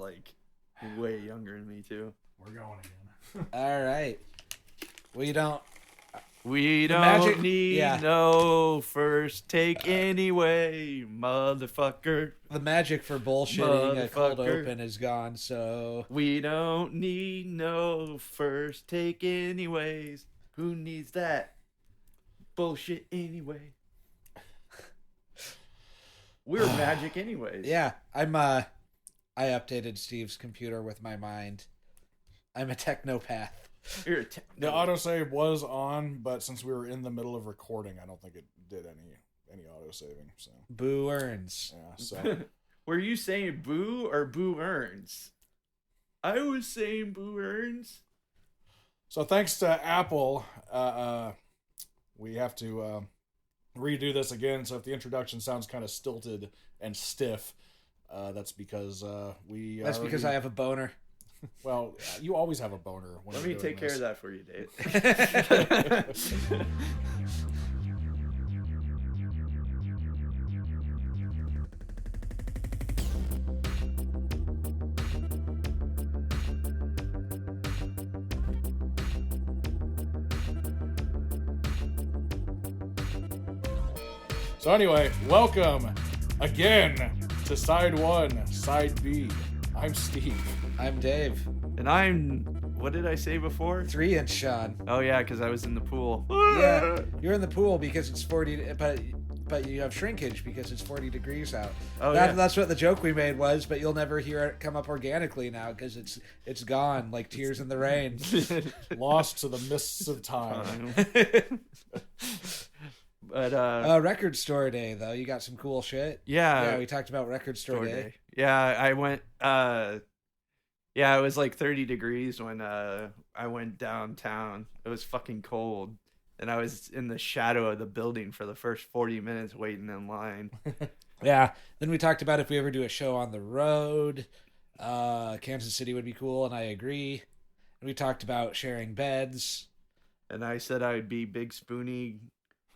like way younger than me too. We're going again. All right. We don't don't need yeah. no first take anyway, motherfucker. The magic for bullshitting a cold Motherfucker. open is gone, so We don't need no first take anyways. Who needs that bullshit anyway? We're magic anyways. yeah. I updated Steve's computer with my mind. I'm a technopath. You're a The autosave was on, but since we were in the middle of recording, I don't think it did any autosaving. So Boo earns. yeah. So Were you saying boo or boo earns? I was saying boo earns. so thanks to Apple, we have to redo this again. So if the introduction sounds kind of stilted and stiff, that's because we. That's because I have a boner. Well, you always have a boner. When Let you're me doing take care this. of that for you, Dave. So anyway, welcome again to Side 1, Side B. I'm Steve. I'm Dave. And I'm, what did I say before? 3-inch Sean. Oh yeah, because I was in the pool. Yeah, you're in the pool because it's 40, but you have shrinkage because it's 40 degrees out. Oh, yeah. That's what the joke we made was, but you'll never hear it come up organically now because it's gone like tears in the rain. Lost to the mists of time. But Record store day though, you got some cool shit. yeah, Yeah, we talked about record store day. Yeah, I went. Yeah, it was like 30 degrees when I went downtown. It was fucking cold, and I was in the shadow of the building for the first 40 minutes waiting in line. Yeah. Then we talked about if we ever do a show on the road, Kansas City would be cool, and I agree. And we talked about sharing beds. And I said I would be Big Spoonie,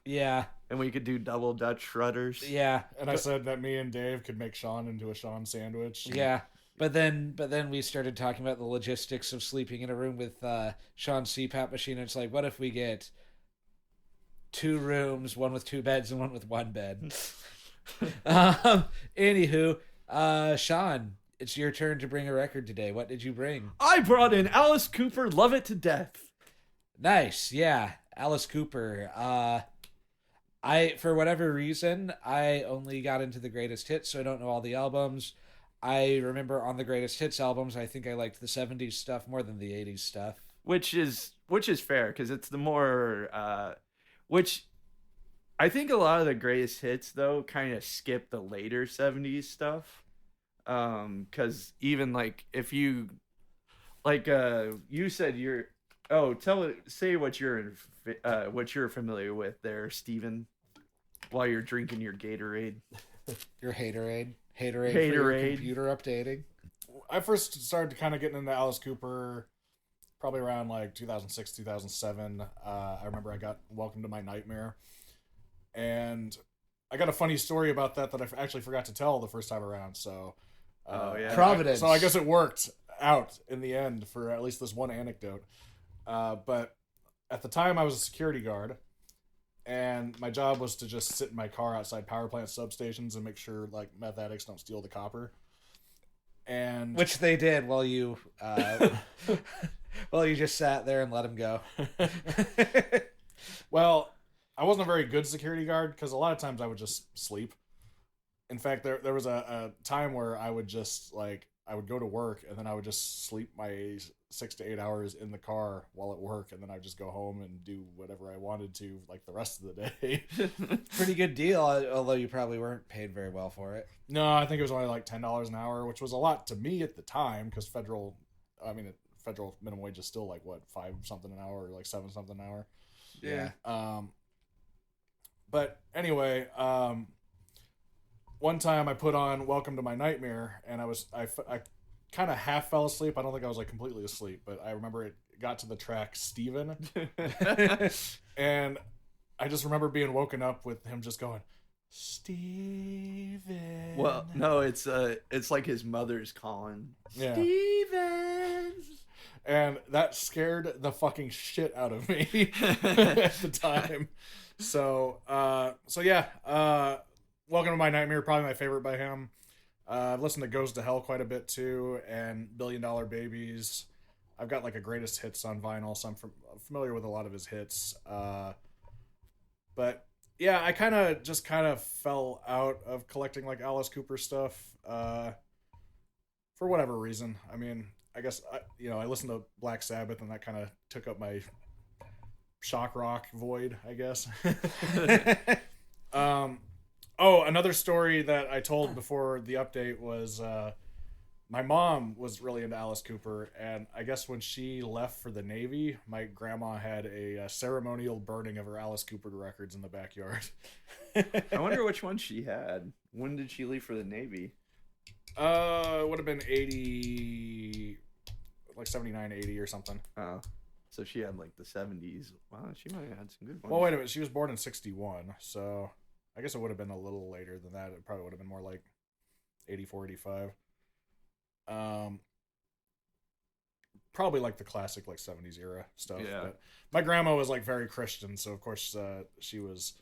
Yeah. and we could do double Dutch rudders. Yeah. And I said that me and Dave could make Sean into a Sean sandwich. Yeah. But then we started talking about the logistics of sleeping in a room with Sean's CPAP machine. And it's like, what if we get 2 rooms, one with 2 beds and one with 1 bed? Anywho, Sean, it's your turn to bring a record today. What did you bring? I brought in Alice Cooper, Love It to Death. Nice. Yeah. Alice Cooper. For whatever reason, I only got into the greatest hits, so I don't know all the albums. I remember on the greatest hits albums, I think I liked the 70s stuff more than the 80s stuff. Which is fair, because it's the more which I think a lot of the greatest hits though kind of skip the later 70s stuff, because even like if you like you said you're say what you're familiar with there, Steven, while you're drinking your Gatorade. Your Haterade for your computer updating. I first started kind of getting into Alice Cooper probably around like 2006, 2007. I remember I got Welcome to My Nightmare. And I got a funny story about that I actually forgot to tell the first time around. So, Providence. So I guess it worked out in the end for at least this one anecdote. But at the time I was a security guard, and my job was to just sit in my car outside power plant substations and make sure like meth addicts don't steal the copper. And Which they did while you just sat there and let them go. well, I wasn't a very good security guard because a lot of times I would just sleep. In fact, there was a time where I would just I would go to work and then I would just sleep my 6 to 8 hours in the car while at work, and then I'd just go home and do whatever I wanted to like the rest of the day. Pretty good deal, although you probably weren't paid very well for it. No, I think it was only like $10 an hour, which was a lot to me at the time because federal minimum wage is still like what, 5 something an hour or like 7 something an hour. Yeah. But anyway, one time I put on Welcome to My Nightmare, and I kind of half fell asleep. I don't think I was like completely asleep, but I remember it got to the track Steven. And I just remember being woken up with him just going, Steven. Well, no, it's like his mother's calling. Yeah. Steven. And that scared the fucking shit out of me at the time. So yeah. Welcome to My Nightmare, probably my favorite by him. I've listened to Goes to Hell quite a bit too, and $1 Billion Babies. I've got like a greatest hits on vinyl, so I'm familiar with a lot of his hits. But yeah, I kind of fell out of collecting like Alice Cooper stuff for whatever reason. I mean, I guess I listened to Black Sabbath, and that kind of took up my shock rock void, I guess. Oh, another story that I told before the update was my mom was really into Alice Cooper, and I guess when she left for the Navy, my grandma had a ceremonial burning of her Alice Cooper records in the backyard. I wonder which one she had. When did she leave for the Navy? It would have been 80, like 79, 80 or something. Oh, so she had like the 70s. Wow, she might have had some good ones. Well, wait a minute. She was born in 61, so I guess it would have been a little later than that. It probably would have been more like 84, 85. Probably like the classic like 70s era stuff. Yeah. But my grandma was like very Christian, so of course she was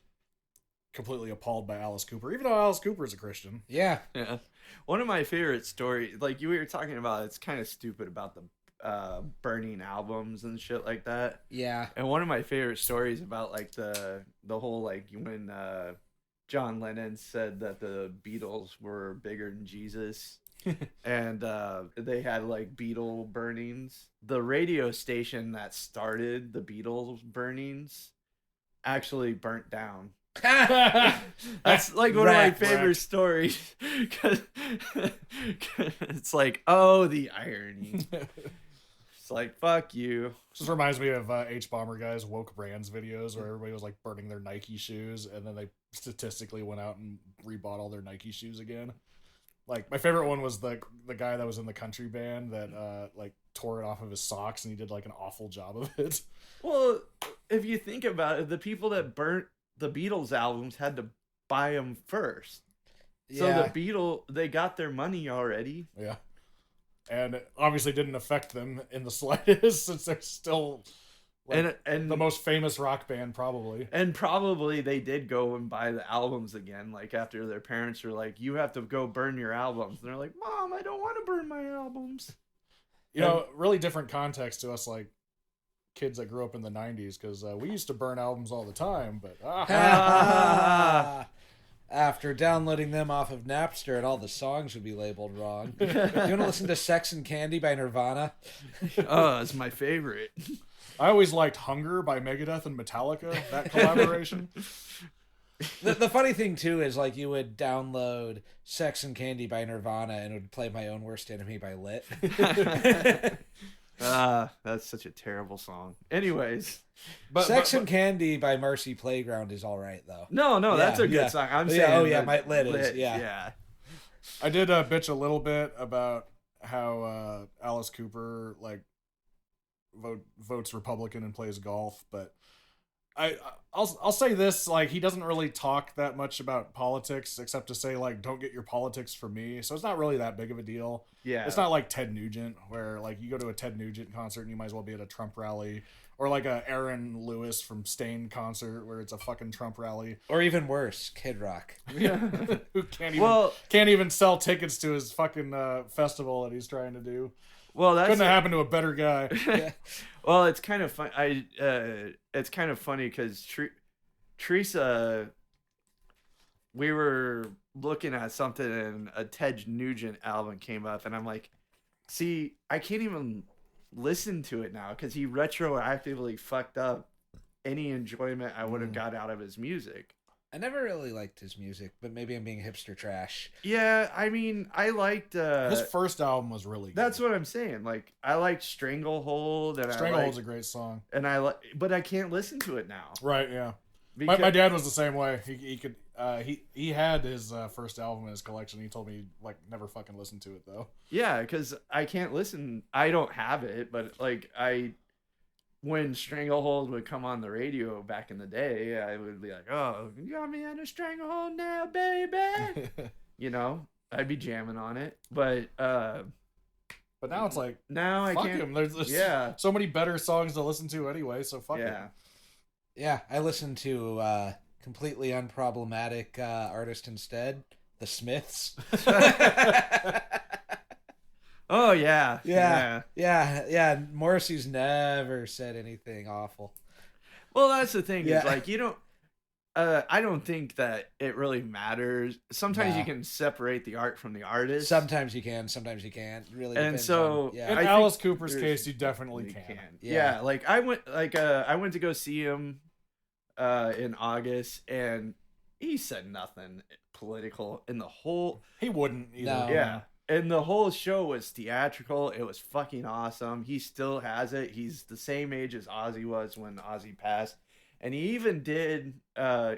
completely appalled by Alice Cooper, even though Alice Cooper is a Christian. Yeah. Yeah. One of my favorite stories, like you were talking about, it's kind of stupid about the burning albums and shit like that. Yeah. And one of my favorite stories about like the whole like when John Lennon said that the Beatles were bigger than Jesus. And they had like Beatle burnings. The radio station that started the Beatles burnings actually burnt down. That's like one of my favorite stories, because it's like, oh, the irony. It's like, fuck you. This reminds me of H Bomber Guy's Woke Brands videos where everybody was like burning their Nike shoes, and then they statistically went out and rebought all their Nike shoes again. Like, my favorite one was the guy that was in the country band that like tore it off of his socks, and he did like an awful job of it. Well, if you think about it, the people that burnt the Beatles albums had to buy them first. So Yeah. they got their money already. Yeah. And it obviously didn't affect them in the slightest, since they're still like, and the most famous rock band, probably. And probably they did go and buy the albums again, like after their parents were like, you have to go burn your albums. And they're like, Mom, I don't want to burn my albums. You know, really different context to us, like, kids that grew up in the 90s, because we used to burn albums all the time, but... After downloading them off of Napster, and all the songs would be labeled wrong. Do you want to listen to Sex and Candy by Nirvana? Oh, it's my favorite. I always liked Hunger by Megadeth and Metallica, that collaboration. The funny thing, too, is like you would download Sex and Candy by Nirvana, and it would play My Own Worst Enemy by Lit. That's such a terrible song. Anyways. Sex and Candy by Marcy Playground is all right, though. No, Yeah, that's a good yeah. song. I'm Yeah, saying. oh, yeah, my Lit is, yeah. Yeah. I did bitch a little bit about how Alice Cooper, like, votes Republican and plays golf, but I'll say this, like, he doesn't really talk that much about politics, except to say, like, don't get your politics from me. So it's not really that big of a deal. Yeah. It's not like Ted Nugent, where, like, you go to a Ted Nugent concert and you might as well be at a Trump rally, or like a Aaron Lewis from Stain concert where it's a fucking Trump rally. Or even worse, Kid Rock. Who can't even sell tickets to his fucking festival that he's trying to do. Well, that's couldn't have happened to a better guy. Well, it's kind of fun. It's kind of funny because Teresa, we were looking at something and a Ted Nugent album came up, and I'm like, see, I can't even listen to it now because he retroactively fucked up any enjoyment I would have got out of his music. I never really liked his music, but maybe I'm being hipster trash. Yeah, I mean, I liked his first album was really good. That's what I'm saying. Like, I liked Stranglehold, and Stranglehold's a great song, and but I can't listen to it now. Right? Yeah. Because my dad was the same way. He had his first album in his collection. He told me like never fucking listen to it though. Yeah, because I can't listen. I don't have it, but like when Stranglehold would come on the radio back in the day, I would be like, "Oh, you got me in a stranglehold now, baby." You know, I'd be jamming on it. But But now it's like, now I fuck can't. him. There's Yeah. so many better songs to listen to anyway, so fuck Yeah. him. Yeah, I listen to completely unproblematic artist instead, the Smiths. Oh yeah. Yeah. Morrissey's never said anything awful. Well, that's the thing. Yeah. Is like you don't. I don't think that it really matters. Sometimes No. you can separate the art from the artist. Sometimes you can, sometimes you can't. It really And depends so, on, In yeah. I Alice think Cooper's there's- case, you definitely You can. Yeah. Yeah, like I went to go see him in August, and he said nothing political in the whole. He wouldn't either. No. Yeah, and the whole show was theatrical. It was fucking awesome. He still has it. He's the same age as Ozzy was when Ozzy passed, and he even did.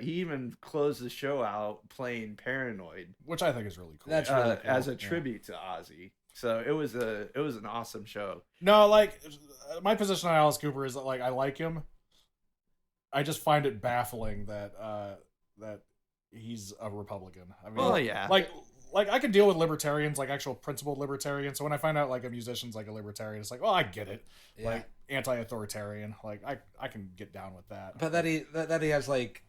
He even closed the show out playing "Paranoid" Which I think is really cool. That's really cool. as a Yeah. tribute to Ozzy. So it was an awesome show. No, like, my position on Alice Cooper is that, like, I like him. I just find it baffling that that he's a Republican. I mean, Well, yeah. like I can deal with libertarians, like actual principled libertarians. So when I find out like a musician's like a libertarian, it's like, well, I get it. Yeah. Like anti-authoritarian, like I can get down with that. But that he has like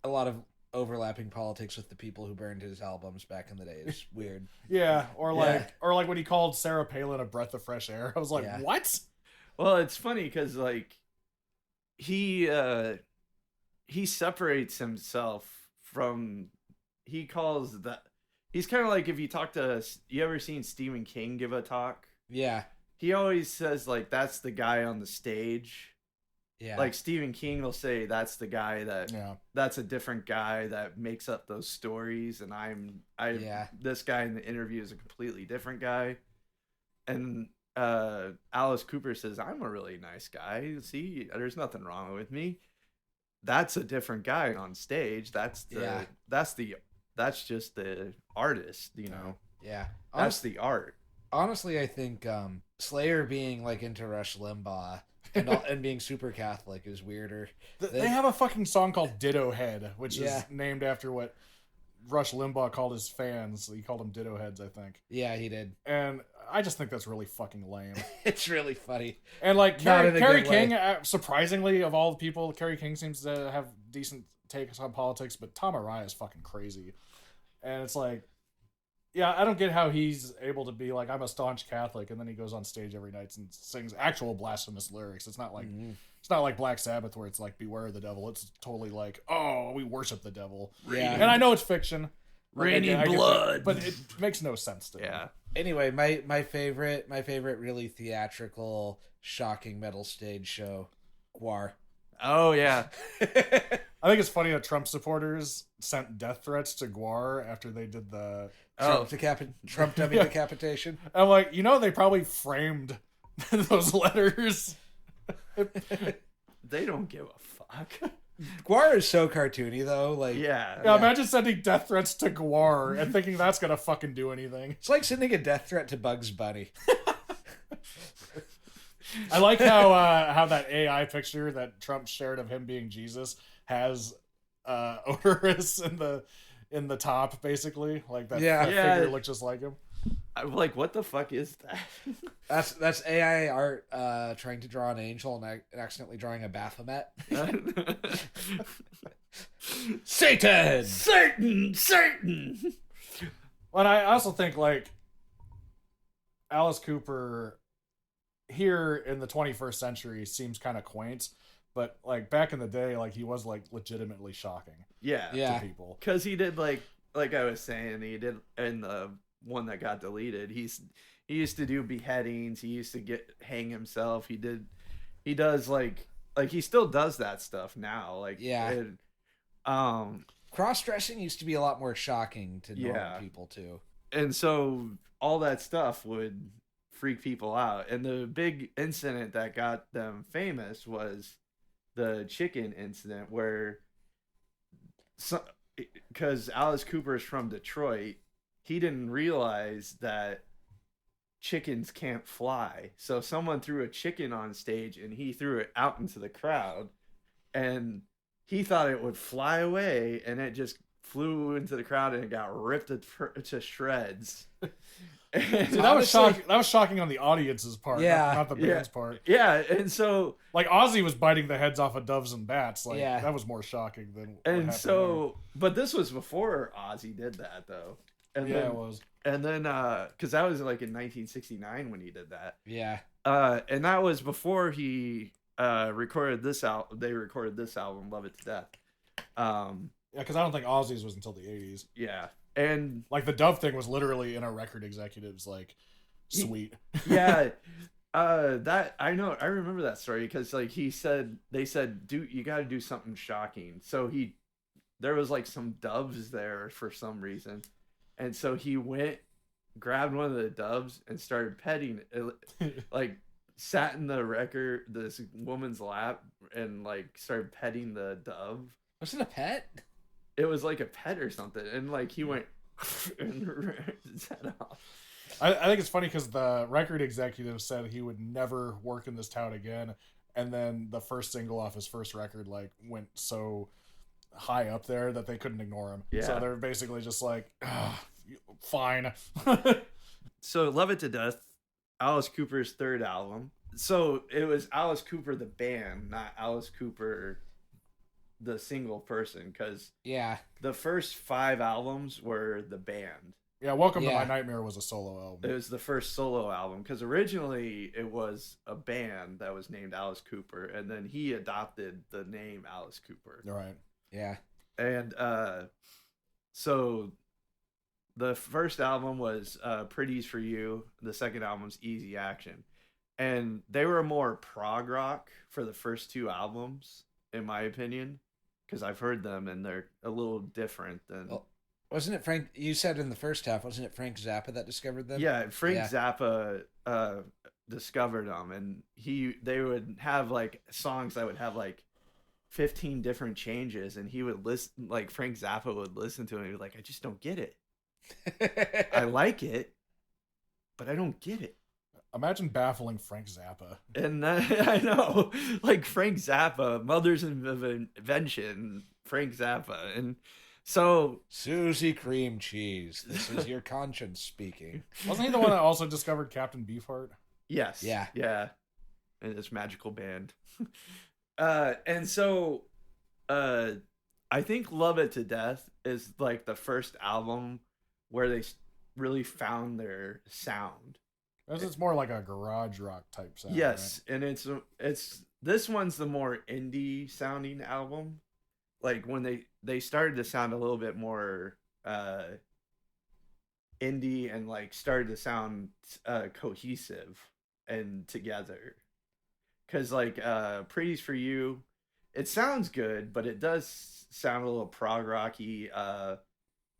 a lot of overlapping politics with the people who burned his albums back in the day is weird. Yeah, or Yeah. like when he called Sarah Palin a breath of fresh air, I was like, Yeah. what? Well, it's funny because like he separates himself from. He calls that. He's kind of like if you talk to. You ever seen Stephen King give a talk? Yeah. He always says like that's the guy on the stage. Yeah. Like Stephen King will say that's the guy that. Yeah. That's a different guy that makes up those stories, and Yeah. this guy in the interview is a completely different guy, and Alice Cooper says I'm a really nice guy. See, there's nothing wrong with me. That's a different guy on stage. That's just the artist, you know. Yeah. That's the art. Honestly, I think Slayer being like into Rush Limbaugh and being super Catholic is weirder. They have a fucking song called Ditto Head, which Yeah. is named after what Rush Limbaugh called his fans. He called them Ditto Heads, I think. Yeah, he did. And I just think that's really fucking lame. It's really funny. And like Not in a Kerry good way. King, surprisingly, of all the people, Kerry King seems to have decent takes on politics, but Tom Araya is fucking crazy. And it's like, yeah, I don't get how he's able to be like, I'm a staunch Catholic, and then he goes on stage every night and sings actual blasphemous lyrics. It's not like it's not like Black Sabbath where it's like beware of the devil. It's totally like, oh, we worship the devil. Yeah. And I know it's fiction. Like, Raining I get that, blood. but it makes no sense to me. Yeah. Anyway, my favorite really theatrical, shocking metal stage show, Gwar. Oh yeah. I think it's funny that Trump supporters sent death threats to Gwar after they did the. Trump dummy Yeah. decapitation. I'm like, they probably framed those letters. They don't give a fuck. Gwar is so cartoony though. Like, Yeah. Yeah, imagine sending death threats to Gwar and thinking that's gonna fucking do anything. it's like sending a death threat to Bugs Bunny. I like how that AI picture that Trump shared of him being Jesus has Odorous in the top, basically. Like that, Yeah. that Yeah. figure looked just like him. I'm like, what the fuck is that? That's AI art trying to draw an angel and accidentally drawing a Baphomet. Satan! Certain. And I also think like Alice Cooper here in the 21st century seems kind of quaint, but like back in the day, like he was like legitimately shocking Yeah. Yeah. to people. Because he did like I was saying, he did in the one that got deleted. He used to do beheadings. He used to hang himself. He does like he still does that stuff now. Like Yeah. Cross-dressing used to be a lot more shocking to normal Yeah. people too. And so all that stuff would freak people out. And the big incident that got them famous was the chicken incident, where because Alice Cooper is from Detroit, he didn't realize that chickens can't fly. So someone threw a chicken on stage and he threw it out into the crowd, and he thought it would fly away, and it just flew into the crowd and it got ripped to shreds. See, that was shocking. That was shocking on the audience's part, not the band's part. Yeah, and so like Ozzy was biting the heads off of doves and bats. Like Yeah. that was more shocking than. And so, but this was before Ozzy did that, though. And yeah, then, it was. And then, because that was like in 1969 when he did that. Yeah. And that was before he recorded this album. They recorded this album, "Love It to Death." Yeah, because I don't think Ozzy's was until the 80s. Yeah, and like the Dove thing was literally in a record executive's like suite. Yeah, that I know. I remember that story because like they said, "Do you got to do something shocking?" So there was like some doves there for some reason, and so he went, grabbed one of the doves and started petting it, like sat in this woman's lap and like started petting the dove. Was it a pet? It was like a pet or something, and like he went and ripped his head off. I think it's funny because the record executive said he would never work in this town again, and then the first single off his first record like went so high up there that they couldn't ignore him. Yeah. So they're basically just like, fine. So "Love It to Death," Alice Cooper's third album. So it was Alice Cooper the band, not Alice Cooper the single person, because the first 5 albums were the band. Yeah, Welcome to My Nightmare was a solo album. It was the first solo album because originally it was a band that was named Alice Cooper, and then he adopted the name Alice Cooper. Right. Yeah. And so the first album was "Pretty's for You." The second album's "Easy Action," and they were more prog rock for the first 2 albums, in my opinion, because I've heard them and they're a little different than. Well, wasn't it Frank? You said in the first half, wasn't it Frank Zappa that discovered them? Yeah, Frank Zappa discovered them, and they would have like songs that would have like 15 different changes, and he would listen. Like Frank Zappa would listen to it and he'd be like, "I just don't get it. I like it, but I don't get it." Imagine baffling Frank Zappa. And I know, like Frank Zappa, Mothers of Invention, Frank Zappa, and so Susie Cream Cheese, this is your conscience speaking. Wasn't he the one that also discovered Captain Beefheart? Yes. Yeah. And this magical band. And so I think "Love It to Death" is like the first album where they really found their sound. It's more like a garage rock type sound. Yes, right? and it's this one's the more indie sounding album. Like when they started to sound a little bit more indie and like started to sound cohesive and together. Cause like "Pretty's for You," it sounds good, but it does sound a little prog rocky, a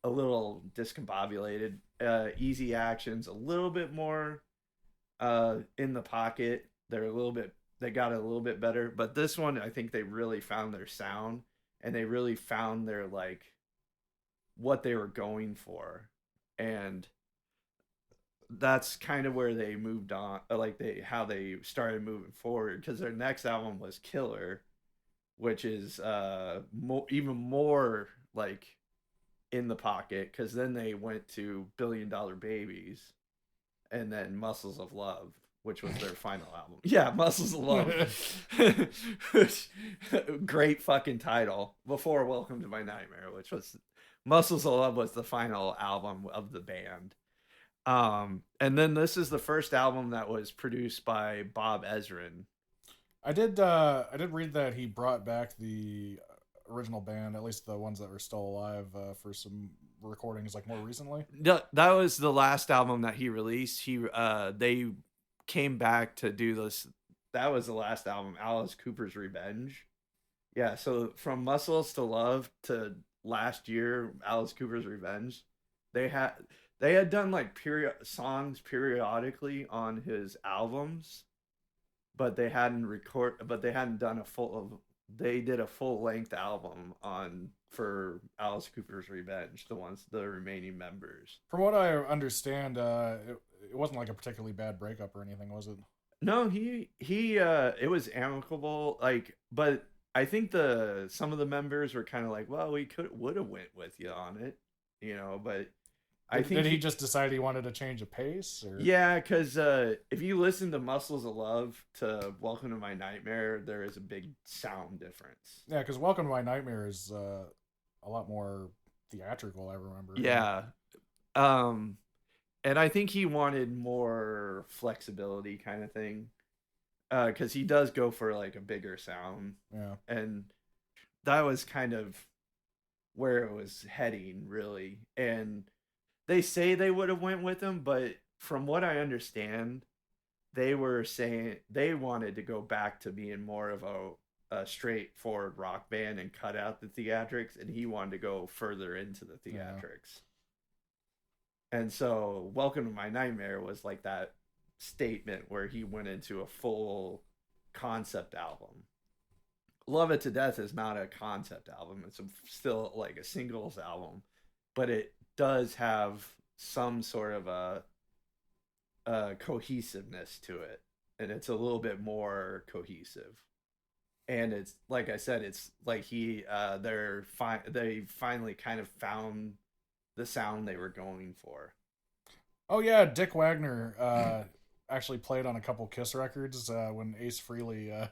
little discombobulated. "Easy Action's a little bit more in the pocket. They got it a little bit better, but this one I think they really found their sound, and they really found their like what they were going for, and that's kind of where they moved on, like how they started moving forward, because their next album was "Killer," which is even more like in the pocket, because then they went to "Billion Dollar Babies," and then "Muscles of Love," which was their final album. Yeah, "Muscles of Love." Great fucking title. Before "Welcome to My Nightmare," which was "Muscles of Love" was the final album of the band. And then this is the first album that was produced by Bob Ezrin. I did read that he brought back the original band, at least the ones that were still alive, for some recordings like more recently. That was the last album that he released. They came back to do this. That was the last album, Alice Cooper's Revenge. Yeah, so from "Muscles to Love" to last year, Alice Cooper's Revenge, they had done like songs periodically on his albums, but they hadn't done they did a full length album for Alice Cooper's Revenge, the remaining members. From what I understand, it wasn't like a particularly bad breakup or anything, was it? No, he it was amicable, like, but I think some of the members were kind of like, well, we would have went with you on it, but I think Did he just decide he wanted to change a pace? Or? yeah, because if you listen to Muscles of Love to Welcome to My Nightmare, there is a big sound difference. Yeah, because Welcome to My Nightmare is a lot more theatrical, I remember. Yeah. And I think he wanted more flexibility kind of thing. Because he does go for like a bigger sound. Yeah. And that was kind of where it was heading, really. And they say they would have went with him, but from what I understand, they were saying they wanted to go back to being more of a straightforward rock band and cut out the theatrics, and he wanted to go further into the theatrics. Yeah. And so Welcome to My Nightmare was like that statement where he went into a full concept album. Love It to Death is not a concept album. It's still like a singles album, but it does have some sort of a cohesiveness to it, and it's a little bit more cohesive. And it's like I said, it's like they finally kind of found the sound they were going for. Oh yeah, Dick Wagner actually played on a couple Kiss records when Ace Frehley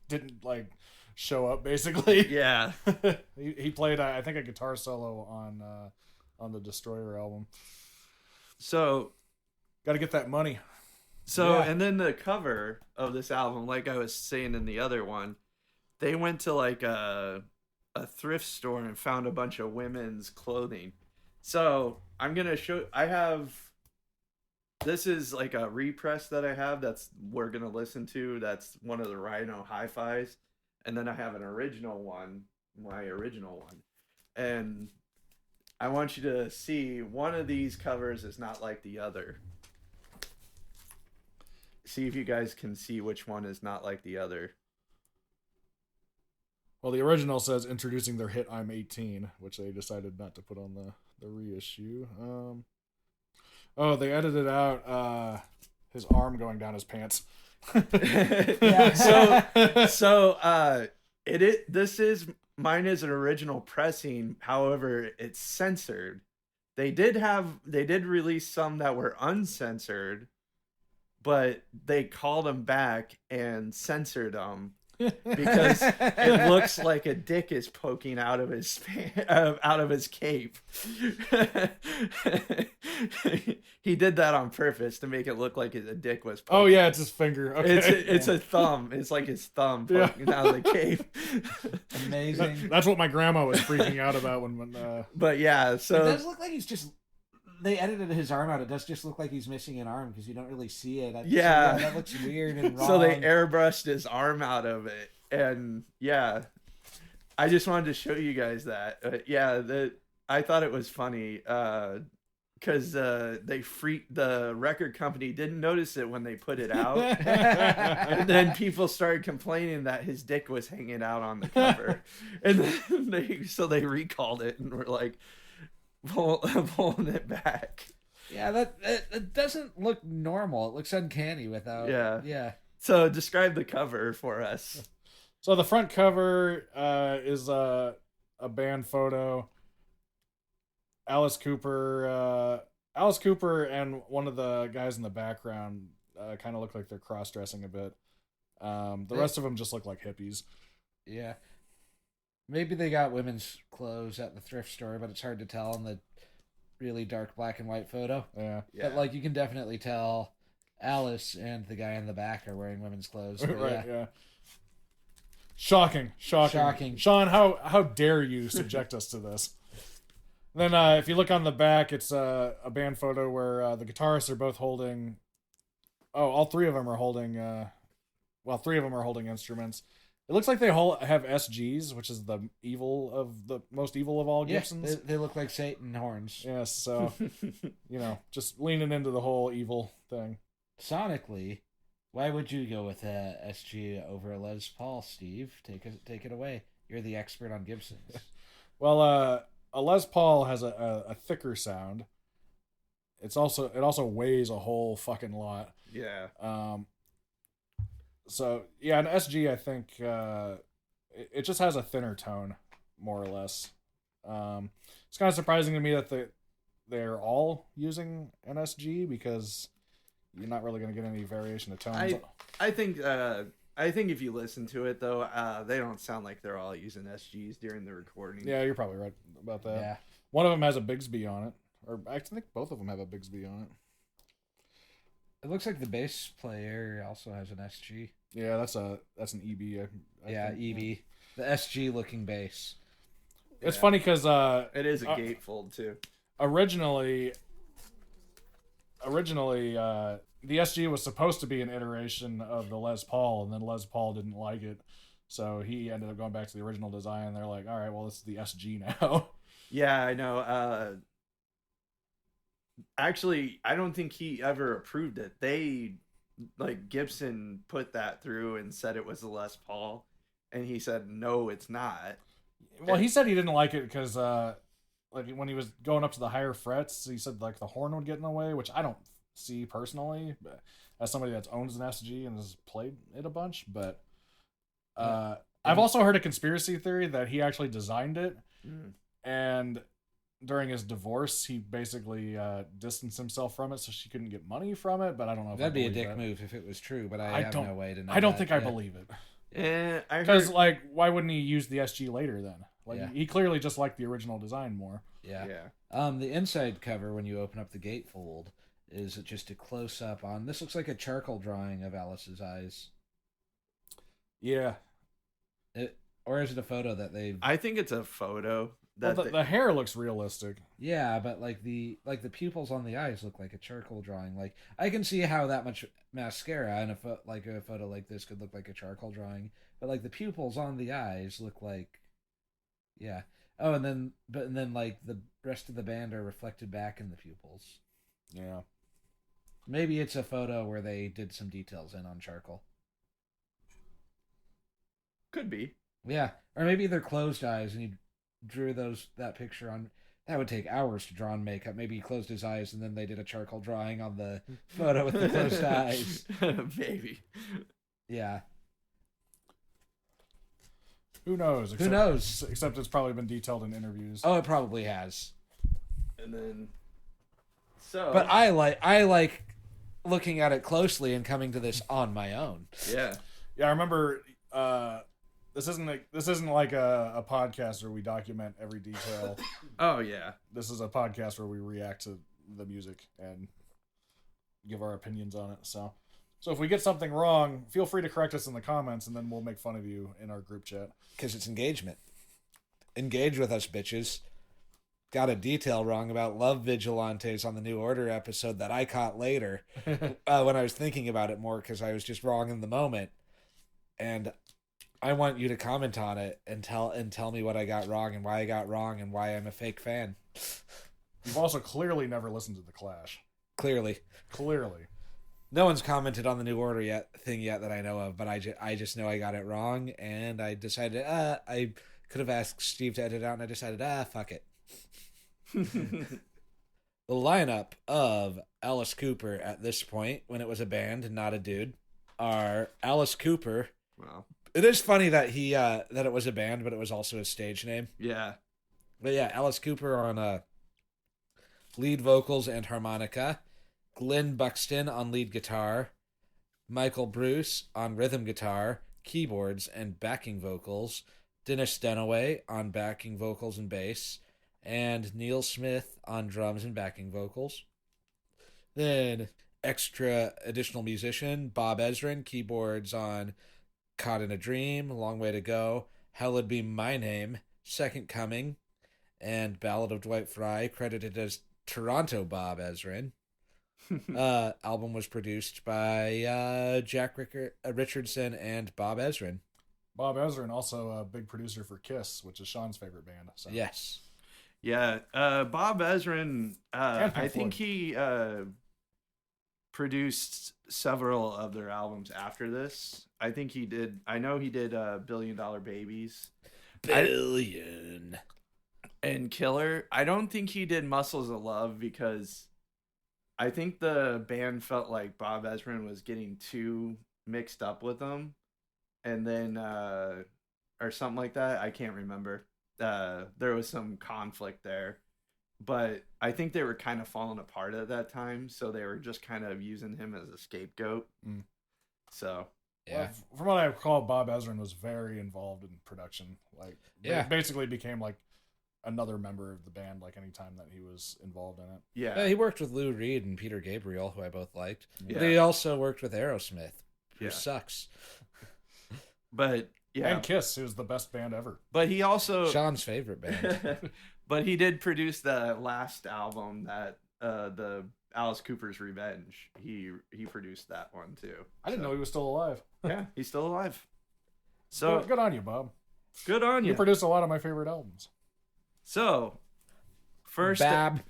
didn't like show up, basically. Yeah. he played I think a guitar solo on the Destroyer album. So got to get that money. So yeah. And then the cover of this album, like I was saying in the other one, they went to like a thrift store and found a bunch of women's clothing. So I'm gonna show. This is like a repress that I have we're gonna listen to. That's one of the Rhino hi-fis, and then I have an original one, my original one, and I want you to see one of these covers is not like the other. See if you guys can see which one is not like the other. Well, the original says introducing their hit "I'm 18," which they decided not to put on the reissue. Oh, they edited out his arm going down his pants. Yeah. So mine is an original pressing. However, it's censored. They did release some that were uncensored, but they called them back and censored them because it looks like a dick is poking out of his cape. He did that on purpose to make it look like a dick was poking. Oh yeah, it's his finger. Okay. It's a thumb. It's like his thumb poking out of the cape. Amazing. That's what my grandma was freaking out about when But yeah, so it does look like he's just. They edited his arm out. It does just look like he's missing an arm because you don't really see it. Yeah. That looks weird and wrong. So they airbrushed his arm out of it. And yeah, I just wanted to show you guys that. I thought it was funny because the record company didn't notice it when they put it out. And then people started complaining that his dick was hanging out on the cover. And then they recalled it and were like, pulling it back. Yeah, that doesn't look normal. It looks uncanny without. Yeah. So describe the cover for us. So the front cover is a band photo. Alice Cooper and one of the guys in the background kind of look like they're cross-dressing a bit. The rest of them just look like hippies. Yeah. Maybe they got women's clothes at the thrift store, but it's hard to tell in the really dark black and white photo. Yeah. But like you can definitely tell Alice and the guy in the back are wearing women's clothes. Right, yeah. Shocking. Sean, how dare you subject us to this? Then if you look on the back, it's a band photo where the guitarists are both holding... Oh, all three of them are holding... three of them are holding instruments. It looks like they all have SGs, which is the most evil of all Gibsons. They look like Satan horns. Yes, so just leaning into the whole evil thing. Sonically, why would you go with a SG over a Les Paul, Steve? Take it away. You're the expert on Gibsons. Well, a Les Paul has a thicker sound, it also weighs a whole fucking lot. Yeah. So yeah, an SG, I think it just has a thinner tone, more or less. It's kind of surprising to me that they're all using an SG, because you're not really going to get any variation of tones. I think if you listen to it though, they don't sound like they're all using SGs during the recording. Yeah, you're probably right about that. Yeah. One of them has a Bigsby on it, or I think both of them have a Bigsby on it. It looks like the bass player also has an SG. Yeah, that's an EB. Yeah, think. EB. The SG looking bass. It's funny because it is a gatefold too. Originally, the SG was supposed to be an iteration of the Les Paul, and then Les Paul didn't like it, so he ended up going back to the original design. They're like, all right, well, this is the SG now. Yeah, I know. Actually, I don't think he ever approved it. Gibson put that through and said it was a Les Paul, and he said no, it's not. Well, he said he didn't like it because when he was going up to the higher frets, he said the horn would get in the way, which I don't see personally, but as somebody that owns an SG and has played it a bunch. But I've also heard a conspiracy theory that he actually designed it, and during his divorce, he basically distanced himself from it so she couldn't get money from it. But I don't know if that'd be a dick move if it was true. But I have no way to know. I don't think I believe it. Yeah, because why wouldn't he use the SG later then? He clearly just liked the original design more. Yeah. The inside cover, when you open up the gatefold, is just a close up on. This looks like a charcoal drawing of Alice's eyes. Yeah. Or is it a photo that they've? I think it's a photo. The hair looks realistic. Yeah, but the pupils on the eyes look like a charcoal drawing. Like, I can see how that much mascara in a photo like this could look like a charcoal drawing, but the pupils on the eyes look like, yeah. Oh, and then the rest of the band are reflected back in the pupils. Yeah. Maybe it's a photo where they did some details in on charcoal. Could be. Yeah, or maybe they're closed eyes and you drew that picture on. That would take hours to draw on makeup. Maybe he closed his eyes and then they did a charcoal drawing on the photo with the closed eyes. Maybe. Yeah. Who knows? Who knows? Except it's probably been detailed in interviews. Oh, it probably has. And then, but I like looking at it closely and coming to this on my own. Yeah. Yeah, I remember. This isn't like a podcast where we document every detail. Oh yeah. This is a podcast where we react to the music and give our opinions on it. So if we get something wrong, feel free to correct us in the comments, and then we'll make fun of you in our group chat. Because it's engagement. Engage with us, bitches. Got a detail wrong about Love Vigilantes on the New Order episode that I caught later when I was thinking about it more, because I was just wrong in the moment. And I want you to comment on it and tell me what I got wrong and why I got wrong and why I'm a fake fan. You've also clearly never listened to The Clash. Clearly. No one's commented on the New Order yet that I know of, but I just know I got it wrong, and I decided I could have asked Steve to edit it out, and I decided fuck it. The lineup of Alice Cooper at this point, when it was a band and not a dude, are Alice Cooper. Wow. It is funny that he that it was a band, but it was also a stage name. Yeah. But yeah, Alice Cooper on lead vocals and harmonica, Glenn Buxton on lead guitar, Michael Bruce on rhythm guitar, keyboards, and backing vocals, Dennis Dunaway on backing vocals and bass, and Neil Smith on drums and backing vocals. Then extra additional musician Bob Ezrin, keyboards on Caught in a Dream, Long Way to Go, Hallowed Be My Name, Second Coming, and Ballad of Dwight Fry, credited as Toronto Bob Ezrin. Album was produced by Jack Richardson and Bob Ezrin. Bob Ezrin, also a big producer for Kiss, which is Sean's favorite band. So. Yes. Yeah. Bob Ezrin, I think he produced several of their albums after this. I think he did. I know he did $1 Billion Babies. Billion. And Killer. I don't think he did Muscles of Love because I think the band felt like Bob Ezrin was getting too mixed up with them, and then or something like that. I can't remember. There was some conflict there, but I think they were kind of falling apart at that time, so they were just kind of using him as a scapegoat. Mm. So Yeah. Well, from what I recall, Bob Ezrin was very involved in production. Like, Yeah. basically became like another member of the band. Like anytime that he was involved in it. yeah, He worked with Lou Reed and Peter Gabriel, who I both liked. Yeah. But he also worked with Aerosmith, who Yeah. sucks. but yeah, And Kiss, who was the best band ever. but he also Sean's favorite band. but he did produce the last album that the Alice Cooper's Revenge. He produced that one too. I didn't know he was still alive. Yeah, he's still alive. So Good on you, Bob. good on You you. produced a lot of my favorite albums. So first, Bab.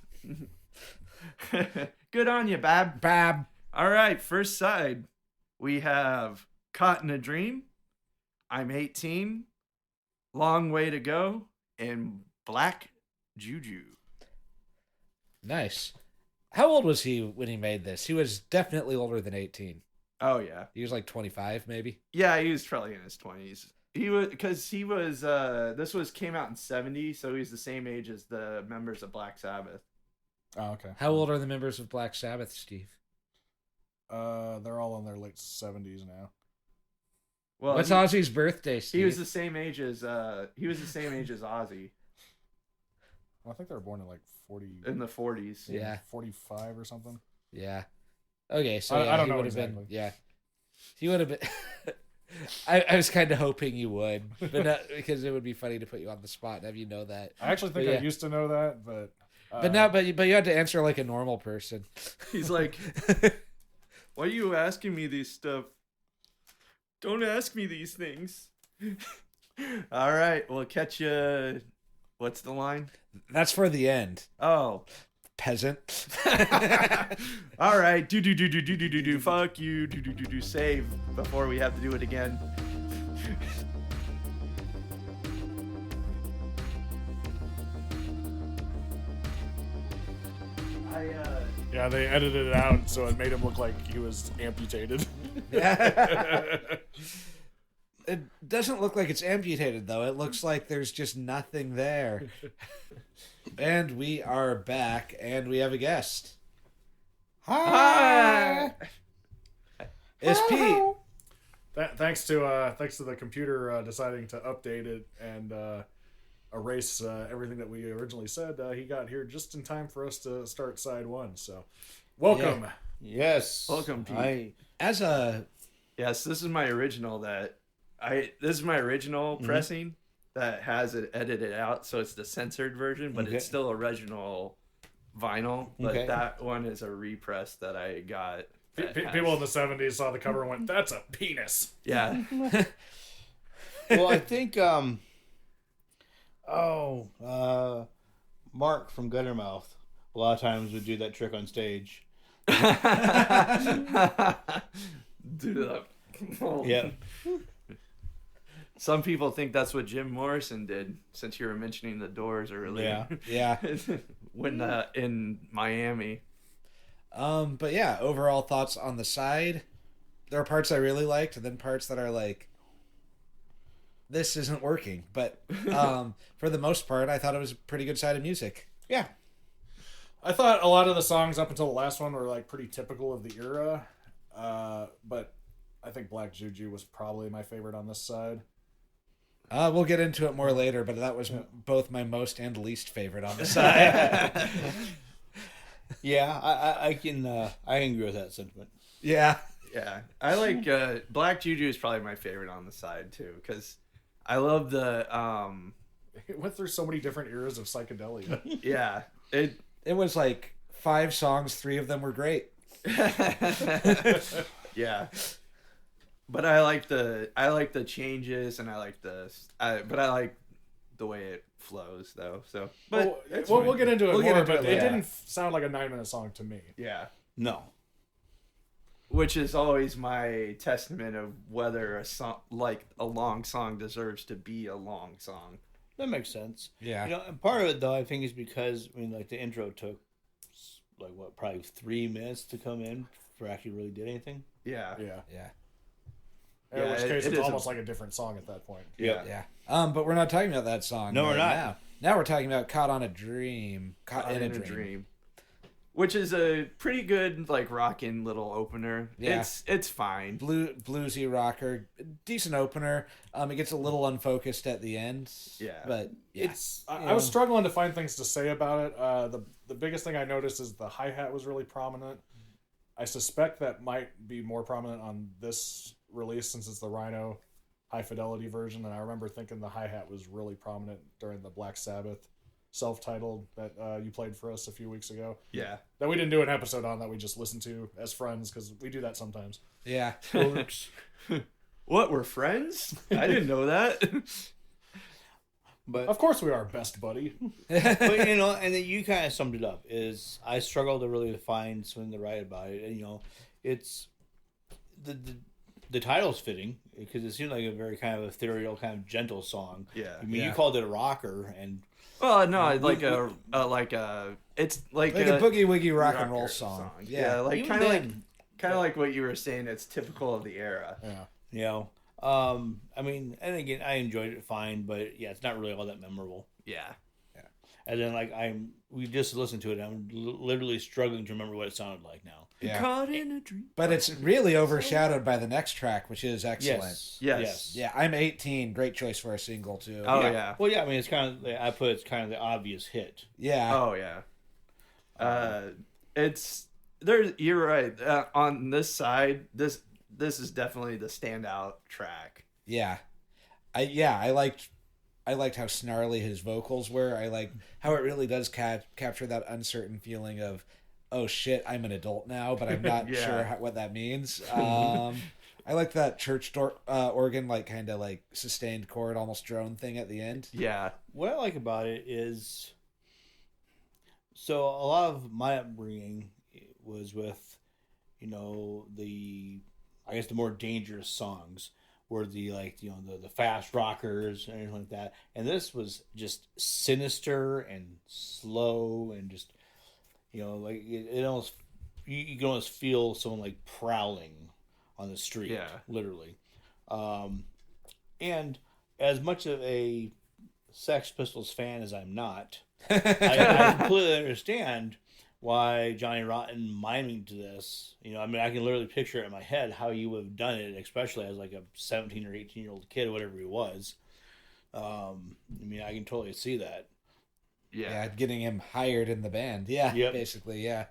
good on you, Bab. Bab. All right, first side we have Caught in a Dream, I'm 18, Long Way to Go, and Black Juju. Nice. How old was he when he made this? He was definitely older than 18. Oh yeah, He was like 25, maybe. yeah. He was probably in his 20s. He was this was came out in 70, so he's the same age as the members of Black Sabbath. Oh, okay. How old are the members of Black Sabbath, Steve? They're all in their late 70s now. Well, What's Ozzy's birthday, Steve? he was the same age as Ozzy Well, I think they were born in like 40, in the 40s. Yeah. 45 or something. Yeah. Okay, so I don't he know would have exactly. been. Yeah. He would have been. I was kind of hoping you would, but not because it would be funny to put you on the spot and have you know that. I actually think But I yeah. used to know that, but But you had to answer like a normal person. He's like, why are you asking me this stuff? Don't ask me these things. All right, we'll catch you. What's the line? That's for the end, Oh. peasant. All right. Do. Fuck you. Do. Save before we have to do it again. yeah, they edited it out so it made him look like he was amputated. It doesn't look like it's amputated, though. It looks like there's just nothing there. And we are back, and we have a guest. Hi. It's Pete. Thanks to the computer deciding to update it and erase everything that we originally said, he got here just in time for us to start side one. So, welcome. Yes. Welcome, Pete. Yes, This is my original pressing that has it edited out, so it's the censored version, but it's still original vinyl. But Okay. that one is a repress that I got. People in the 70s saw the cover and went, "That's a penis." Yeah. Well, I think Mark from Guttermouth a lot of times would do that trick on stage. Do that. Yeah. Some people think that's what Jim Morrison did, since you were mentioning the Doors earlier. yeah. When in Miami. But yeah, overall thoughts on the side. There are parts I really liked, and then parts that are like, this isn't working. But for the most part, I thought it was a pretty good side of music. Yeah. I thought a lot of the songs up until the last one were like pretty typical of the era, but I think Black Juju was probably my favorite on this side. We'll get into it more later, but that was both my most and least favorite on the side. Yeah, I can agree with that sentiment. Yeah. Yeah, I like Black Juju is probably my favorite on the side too, because I love the It went through so many different eras of psychedelia. yeah It was like 5 songs, 3 of them were great. yeah, but I like the changes, and I like the way it flows though. So, but we'll get into it We'll get more, into but it it later. didn't sound like a 9-minute song to me. yeah. No. Which is always my testament of whether a song, like a long song, deserves to be a long song. That makes sense. Yeah. You know, and part of it though, I think, is because like the intro took like what, probably 3 minutes to come in for actually really did anything. Yeah. Yeah. Yeah. In which case, it it's is almost like a different song at that point. Yeah. Yeah. But we're not talking about that song. No, we're not. Now. Now we're talking about Caught on a Dream. Caught in a Dream. Which is a pretty good, like, rockin' little opener. Yeah. It's fine. Bluesy rocker. Decent opener. It gets a little unfocused at the end. Yeah. But yeah. It's I was struggling to find things to say about it. The biggest thing I noticed is the hi-hat was really prominent. I suspect that might be more prominent on this release since it's the Rhino high fidelity version, and I remember thinking the hi-hat was really prominent during the Black Sabbath self-titled that you played for us a few weeks ago. Yeah. That we didn't do an episode on, that we just listened to as friends, because we do that sometimes. Yeah. What, we're friends? I didn't know that. but Of course we are, best buddy. but you know, and then you kind of summed it up. Is I struggle to really find something to write about it, and you know, it's the title's fitting because it seemed like a very kind of ethereal, kind of gentle song. Yeah. I mean, Yeah. you called it a rocker, and Well, no, it's like Like a boogie woogie rock and rocker roll song. Yeah, like Even kind of then- like what you were saying. It's typical of the era. Yeah. you know, I mean, and again, I enjoyed it fine, but yeah, it's not really all that memorable. Yeah. And then like we just listened to it, I'm literally struggling to remember what it sounded like now. Yeah. Caught in a dream. But it's really overshadowed by the next track, which is excellent. Yes. Yeah, I'm 18. Great choice for a single, too. Oh yeah. Well, yeah, I mean, it's kind of it's kind of the obvious hit. Yeah. Oh yeah. It's there. You're right. On this side, this is definitely the standout track. Yeah. I liked how snarly his vocals were. I like how it really does capture that uncertain feeling of, oh shit, I'm an adult now, but I'm not Yeah. sure what that means. I like that church organ, like kind of like sustained chord, almost drone thing at the end. Yeah. What I like about it is, so a lot of my upbringing was with, you know, the more dangerous songs were the the fast rockers and everything like that, and this was just sinister and slow and just, you know, like it almost you can almost feel someone like prowling on the street, Yeah. literally. And as much of a Sex Pistols fan as I'm not, I completely understand why Johnny Rotten miming to this. You know, I mean, I can literally picture it in my head how you would have done it, especially as like a 17 or 18-year-old kid or whatever he was. I mean, I can totally see that. Yeah, getting him hired in the band. Yeah, Yep. basically, yeah.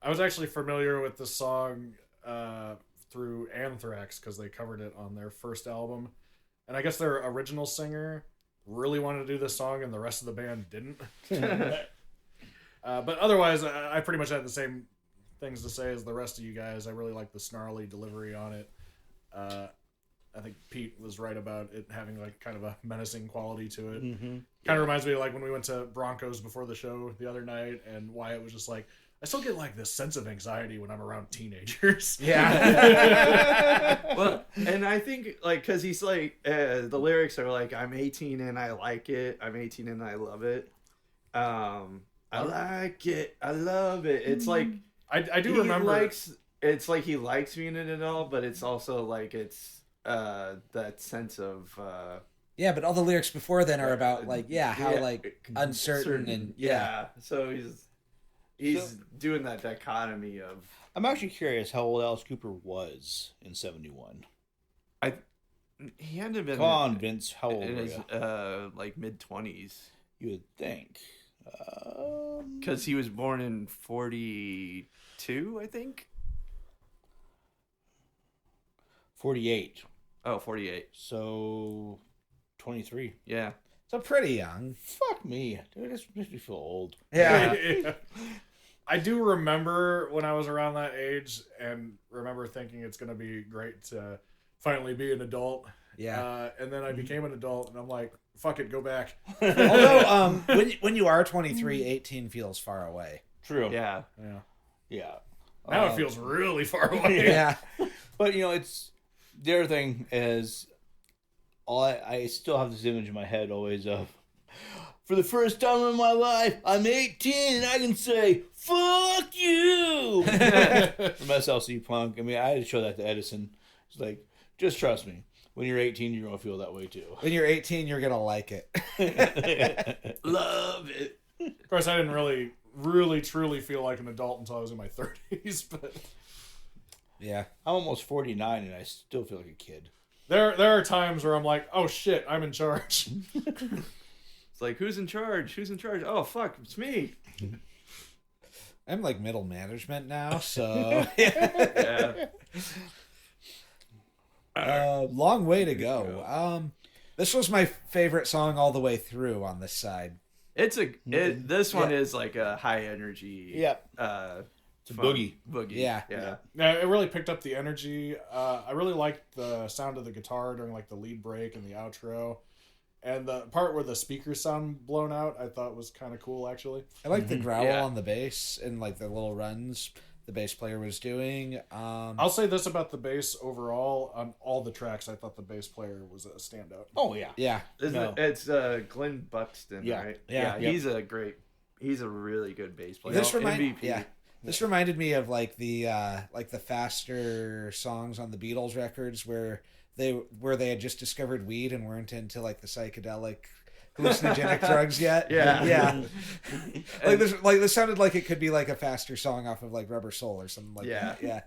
I was actually familiar with the song through Anthrax because they covered it on their first album. And I guess their original singer really wanted to do this song and the rest of the band didn't. But otherwise, I pretty much had the same things to say as the rest of you guys. I really like the snarly delivery on it. I think Pete was right about it having like kind of a menacing quality to it. Mm-hmm. Kind of reminds me of like when we went to Broncos before the show the other night, and Wyatt was just like, I still get like this sense of anxiety when I'm around teenagers. Yeah. Well, and I think like because he's like the lyrics are like, I'm 18 and I like it. I'm 18 and I love it. I like it. I love it. It's like I do he remember. likes. It's like he likes being in it all, but it's also like it's that sense of Yeah, but all the lyrics before then are about like how like uncertain certain, and So he's doing that dichotomy of I'm actually curious how old Alice Cooper was in 71. he had to have been Come on, Vince. How old in were his you? like mid-20s You would think. because he was born in 42, I think. 48. Oh, 48. So 23. Yeah. So pretty young. Fuck me. Dude, this makes me feel old. Yeah. I do remember when I was around that age and remember thinking it's going to be great to finally be an adult. Yeah. And then I became an adult and I'm like, fuck it, go back. Although when you are 23, 18 feels far away. True. Yeah. Yeah. Yeah. Now it feels really far away. Yeah. But, you know, it's... The other thing is... I still have this image in my head always of... For the first time in my life, I'm 18 and I can say, fuck you! From SLC Punk. I mean, I had to show that to Edison. It's like, just trust me. When you're 18, you're going to feel that way too. When you're 18, you're going to like it. Love it. Of course, I didn't really, truly feel like an adult until I was in my 30s, but... Yeah. I'm almost 49 and I still feel like a kid. There are times where I'm like, oh shit, I'm in charge. It's like, who's in charge? Who's in charge? Oh, fuck, it's me. I'm like middle management now, so... Yeah. Long way to go. This was my favorite song all the way through on this side. This one is like a high energy. Yep. It's a boogie. Yeah. Yeah. Yeah, it really picked up the energy. I really liked the sound of the guitar during like the lead break and the outro. And the part where the speakers sound blown out, I thought was kind of cool, actually. I like the growl Yeah. on the bass and like the little runs the bass player was doing. I'll say this about the bass overall. On all the tracks, I thought the bass player was a standout. Oh, yeah. Yeah. It's Glenn Buxton, Yeah. right? Yeah. He's a really good bass player. This MVP. This reminded me of like the faster songs on the Beatles records where they had just discovered weed and weren't into like the psychedelic hallucinogenic drugs yet. Yeah. This sounded like it could be like a faster song off of like Rubber Soul or something like that. Yeah.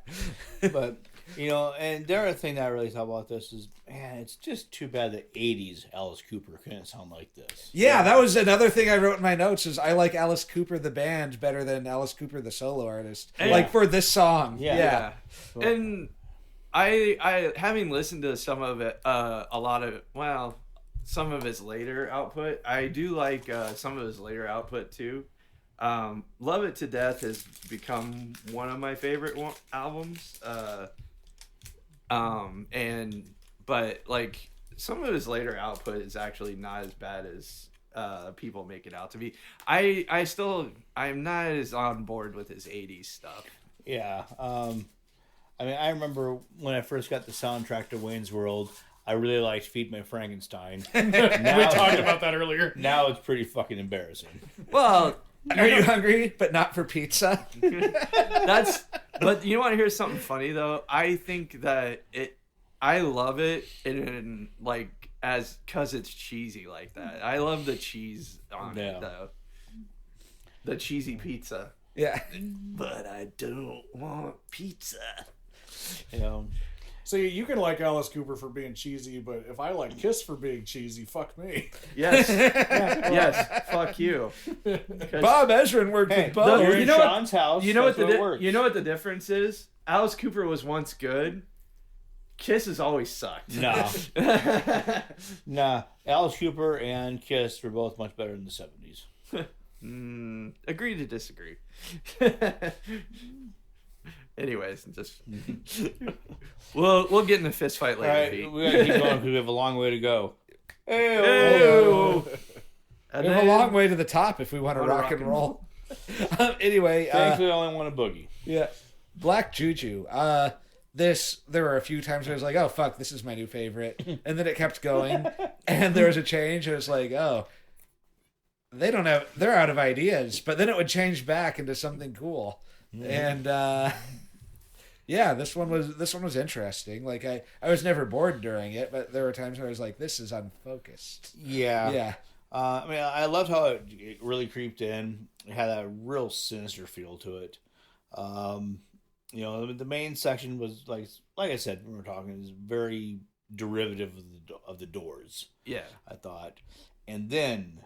But, and the other thing that I really thought about this is, man, it's just too bad the 80s Alice Cooper couldn't sound like this. Yeah, that was another thing I wrote in my notes is I like Alice Cooper the band better than Alice Cooper the solo artist. Like for this song. Yeah. And I having listened to some of it, some of his later output, I do like some of his later output too. Love It to Death has become one of my favorite albums. But like some of his later output is actually not as bad as people make it out to be. I'm not as on board with his 80s stuff. Yeah. I mean, I remember when I first got the soundtrack to Wayne's World, I really liked Feed My Frankenstein. We talked about that earlier. Now it's pretty fucking embarrassing. Well, Are you hungry but not for pizza? But you want to hear something funny though? I think that I love it in like cause it's cheesy like that. I love the cheese on it though. The cheesy pizza. Yeah. But I don't want pizza. See, you can like Alice Cooper for being cheesy, but if I like Kiss for being cheesy, fuck me. Yes. Yes. Fuck you. Bob Ezrin worked with Bob. You're You in know what- Sean's house. You know that's what it works. you know what the difference is? Alice Cooper was once good. Kiss has always sucked. Nah. Nah. Alice Cooper and Kiss were both much better in the 70s. Agree to disagree. Anyways, just we'll get in a fist fight later. All right, Pete. we gotta keep going because we have a long way to go. Ew. We have a long way to the top if we want to rock and roll. Anyway, Thankfully, I only want a boogie. yeah, Black Juju. There were a few times where I was like, oh fuck, this is my new favorite, and then it kept going, and there was a change. It was like, oh, they're out of ideas, but then it would change back into something cool, and yeah, this one was interesting. Like I was never bored during it, but there were times where I was like, this is unfocused. Yeah. Yeah. I mean, I loved how it really creeped in. It had a real sinister feel to it. The main section was like I said when we were talking, is very derivative of the Doors. Yeah. I thought, and then,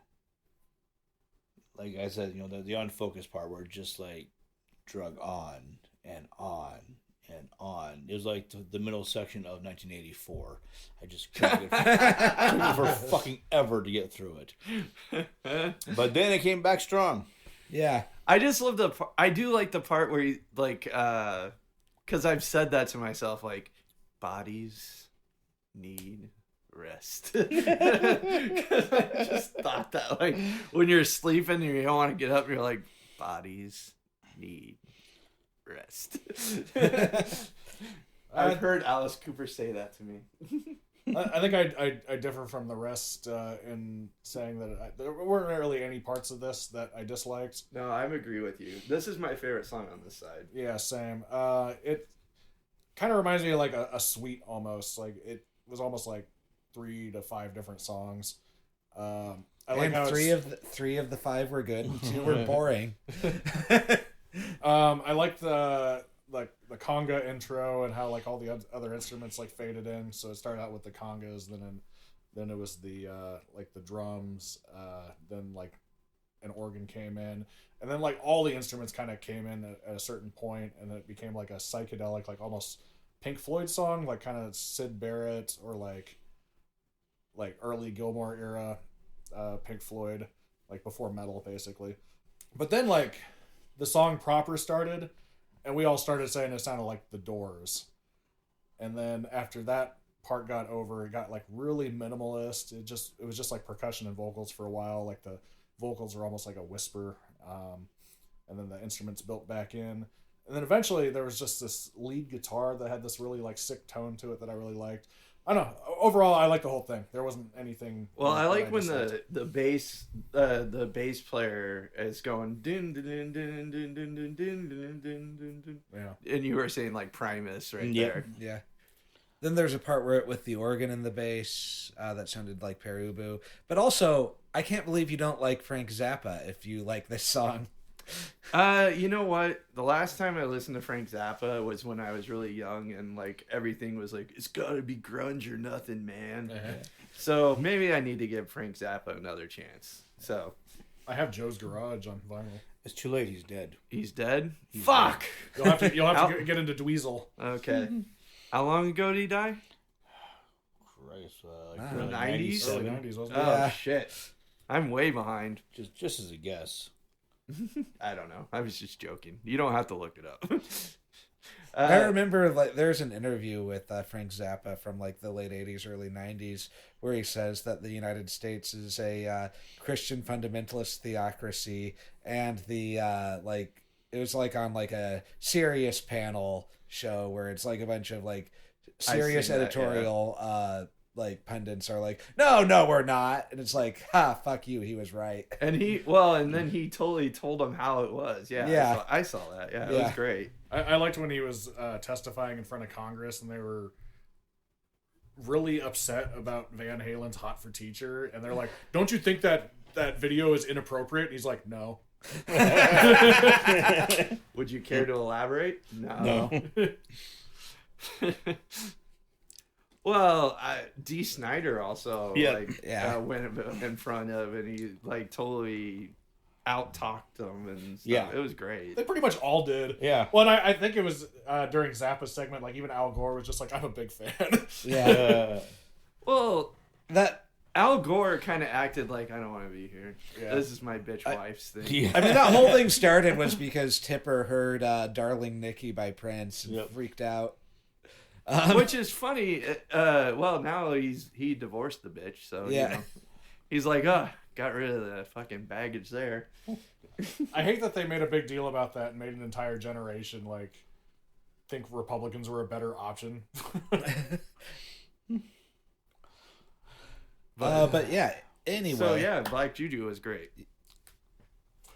like I said, the unfocused part where it just like drug on and on and on. It was like the middle section of 1984. I just couldn't get took me for fucking ever to get through it. But then it came back strong. Yeah. I just love I do like the part where you like, because I've said that to myself, like, bodies need rest. 'Cause I just thought that, like, when you're sleeping and you don't want to get up, you're like, bodies need rest. I've heard Alice Cooper say that to me. I think I differ from the rest in saying that there weren't really any parts of this that I disliked. No, I agree with you. This is my favorite song on this side. Yeah, same. It kind of reminds me of like a suite almost. Like it was almost like 3 to 5 different songs. I like how three of the 5 were good, and 2 were boring. I like the conga intro and how like all the other instruments like faded in. So it started out with the congas, then it was the like the drums, then like an organ came in, and then like all the instruments kind of came in at a certain point, and it became like a psychedelic, like almost Pink Floyd song, like kind of Syd Barrett or like early Gilmore era Pink Floyd, like before metal basically. But then like the song proper started, and we all started saying it sounded like The Doors. And then after that part got over, it got like really minimalist. It was just like percussion and vocals for a while. Like the vocals were almost like a whisper, and then the instruments built back in. And then eventually there was just this lead guitar that had this really like sick tone to it that I really liked. I don't know. Overall, I like the whole thing. There wasn't anything. Well, I like when the bass player is going dun dun dun dun dun dun dun dun dun dun dun. Yeah. And you were saying like Primus right Yep. there. Yeah. Then there's a part where with the organ and the bass that sounded like Perubu. But also, I can't believe you don't like Frank Zappa if you like this song. You know what? The last time I listened to Frank Zappa was when I was really young, and like everything was like, it's gotta be grunge or nothing, man. So maybe I need to give Frank Zappa another chance. So I have Joe's Garage on vinyl. It's too late. He's dead. he's dead. Fuck. You'll have to get into Dweezil. Okay. How long ago did he die? Christ, Ah. early 90s? Early 97. 90s, wasn't it? Oh Yeah. shit. I'm way behind. Just as a guess. I don't know. I was just joking. You don't have to look it up. I remember like there's an interview with Frank Zappa from like the late 80s, early 90s, where he says that the United States is a Christian fundamentalist theocracy, and the like it was like on like a serious panel show where it's like a bunch of like serious seen that, editorial like pundits are like, no, we're not, and it's like, ha, fuck you, he was right. And then he totally told him how it was. Yeah. Yeah. I saw that. Yeah, it Yeah. was great. I liked when he was testifying in front of Congress, and they were really upset about Van Halen's "Hot for Teacher," and they're like, "Don't you think that video is inappropriate?" And he's like, "No." Would you care to elaborate? No. Well, D. Snyder also went in front of, and he like totally out-talked them and stuff. Yeah. It was great. They pretty much all did. Yeah. Well, and I think it was during Zappa's segment, like even Al Gore was just like, "I'm a big fan." Yeah. Well, That Al Gore kind of acted like, I don't want to be here. Yeah. This is my bitch wife's thing. Yeah. I mean, that whole thing started was because Tipper heard "Darling Nikki" by Prince and Yep. freaked out. Which is funny. Well, now he divorced the bitch, so Yeah. you know, he's like, got rid of the fucking baggage there. I hate that they made a big deal about that and made an entire generation like think Republicans were a better option. But yeah, anyway. So yeah, Black Juju was great,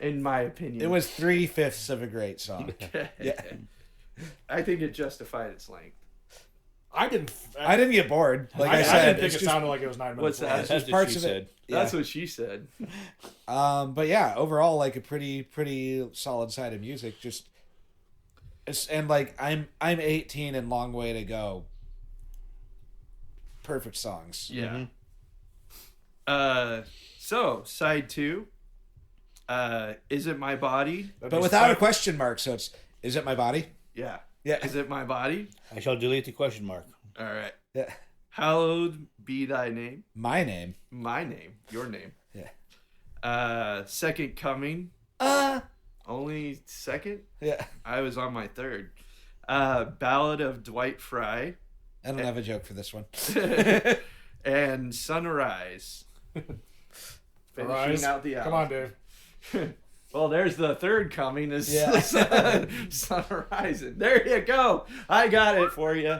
in my opinion. It was 3/5 of a great song. Yeah. I think it justified its length. I didn't get bored. Like I, I said, didn't think it's it just- sounded like it was 9 minutes. What's that? long. There's parts of it. That's Yeah. what she said. But yeah, overall, like a pretty solid side of music. Just, and like I'm 18 and long way to go. Perfect songs. Yeah. So side 2. Is it my body? That'd But be without a slight- question mark, so it's, is it my body? Yeah. Yeah. Is it my body? I shall delete the question mark. All right. Yeah. Hallowed be thy name. My name. My name. Your name. Yeah. Second coming. Only second? Yeah. I was on my third. Ballad of Dwight Fry. I don't have a joke for this one. And Sunrise. Finishing Rise. out the Come album. on, Dave. Well, there's the third coming. Is Yeah. Sunrise. There you go. I got it for you.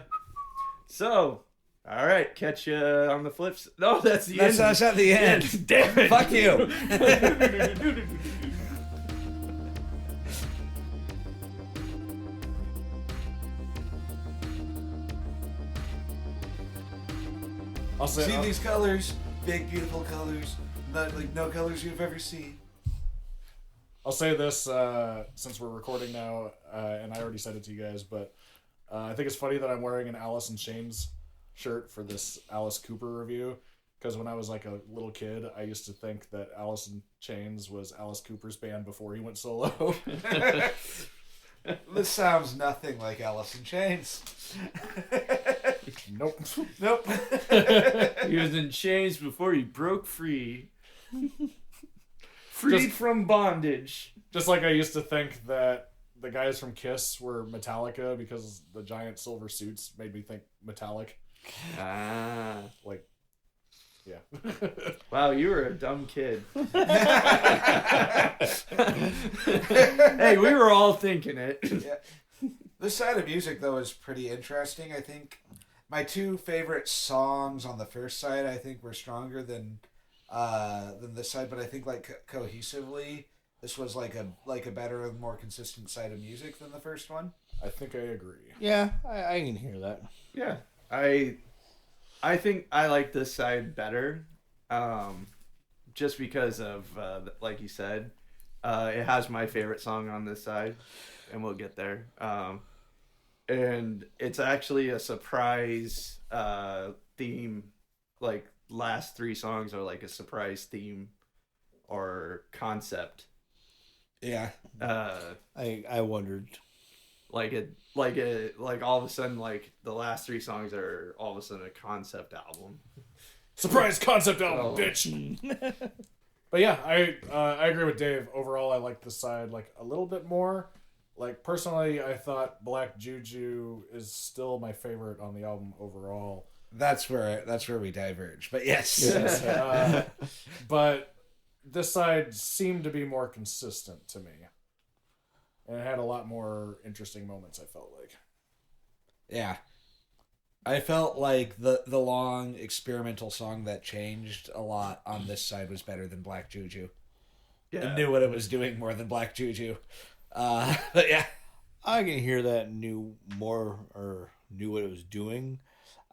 So, All right, catch you on the flips. No, that's the That's end. us at the end. Yes, damn it. Fuck you. I'll say See these colors, big beautiful colors, not like no colors you've ever seen. I'll say this since we're recording now, and I already said it to you guys, but I think it's funny that I'm wearing an Alice in Chains shirt for this Alice Cooper review. Because when I was like a little kid, I used to think that Alice in Chains was Alice Cooper's band before he went solo. This sounds nothing like Alice in Chains. Nope. Nope. He was in chains before he broke free. Freed Just- from bondage. Just like I used to think that the guys from Kiss were Metallica because the giant silver suits made me think metallic. Ah. Like, yeah. Wow, you were a dumb kid. Hey, we were all thinking it. Yeah. This side of music, though, is pretty interesting. I think my two favorite songs on the first side, I think, were stronger than this side. But I think, like, cohesively, this was like a better and more consistent side of music than the first one. I think I agree. Yeah, I can hear that. Yeah, I think I like this side better, just because of like you said, it has my favorite song on this side, and we'll get there. And it's actually a surprise theme. Like last three songs are like a surprise theme or concept. Yeah. I wondered. Like all of a sudden, like the last three songs are all of a sudden a concept album. Surprise concept album, Oh. bitch! But yeah, I agree with Dave. Overall, I like this side like a little bit more. Like personally, I thought Black Juju is still my favorite on the album overall. That's where we diverge. But yes. But this side seemed to be more consistent to me, and it had a lot more interesting moments. I felt like. Yeah. I felt like the long experimental song that changed a lot on this side was better than Black Juju. It knew what it was doing more than Black Juju. But yeah. I can hear that knew more or knew what it was doing.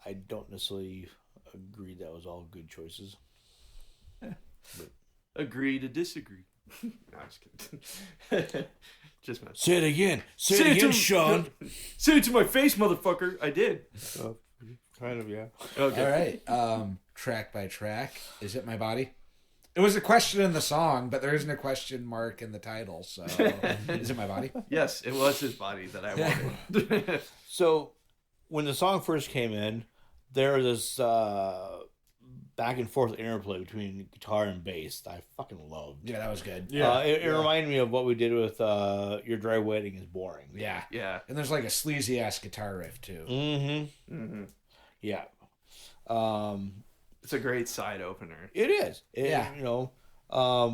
I don't necessarily agree that was all good choices. Agree to disagree. No, I'm just kidding. Just mess. Say it again. Say Say it it again, to- Sean. Say it to my face, motherfucker. I did. Kind of, yeah. Okay. All right. Track by track. Is it my body? It was a question in the song, but there isn't a question mark in the title. So, is it my body? Yes, it was his body that I wanted. So, when the song first came in, there was this back and forth interplay between guitar and bass that I fucking loved. Yeah, that was good. Yeah, It reminded me of what we did with Your Dry Wedding is Boring. Yeah. Yeah. And there's like a sleazy ass guitar riff too. Mm-hmm. Hmm. Yeah. It's a great side opener. It is. Yeah. You know, I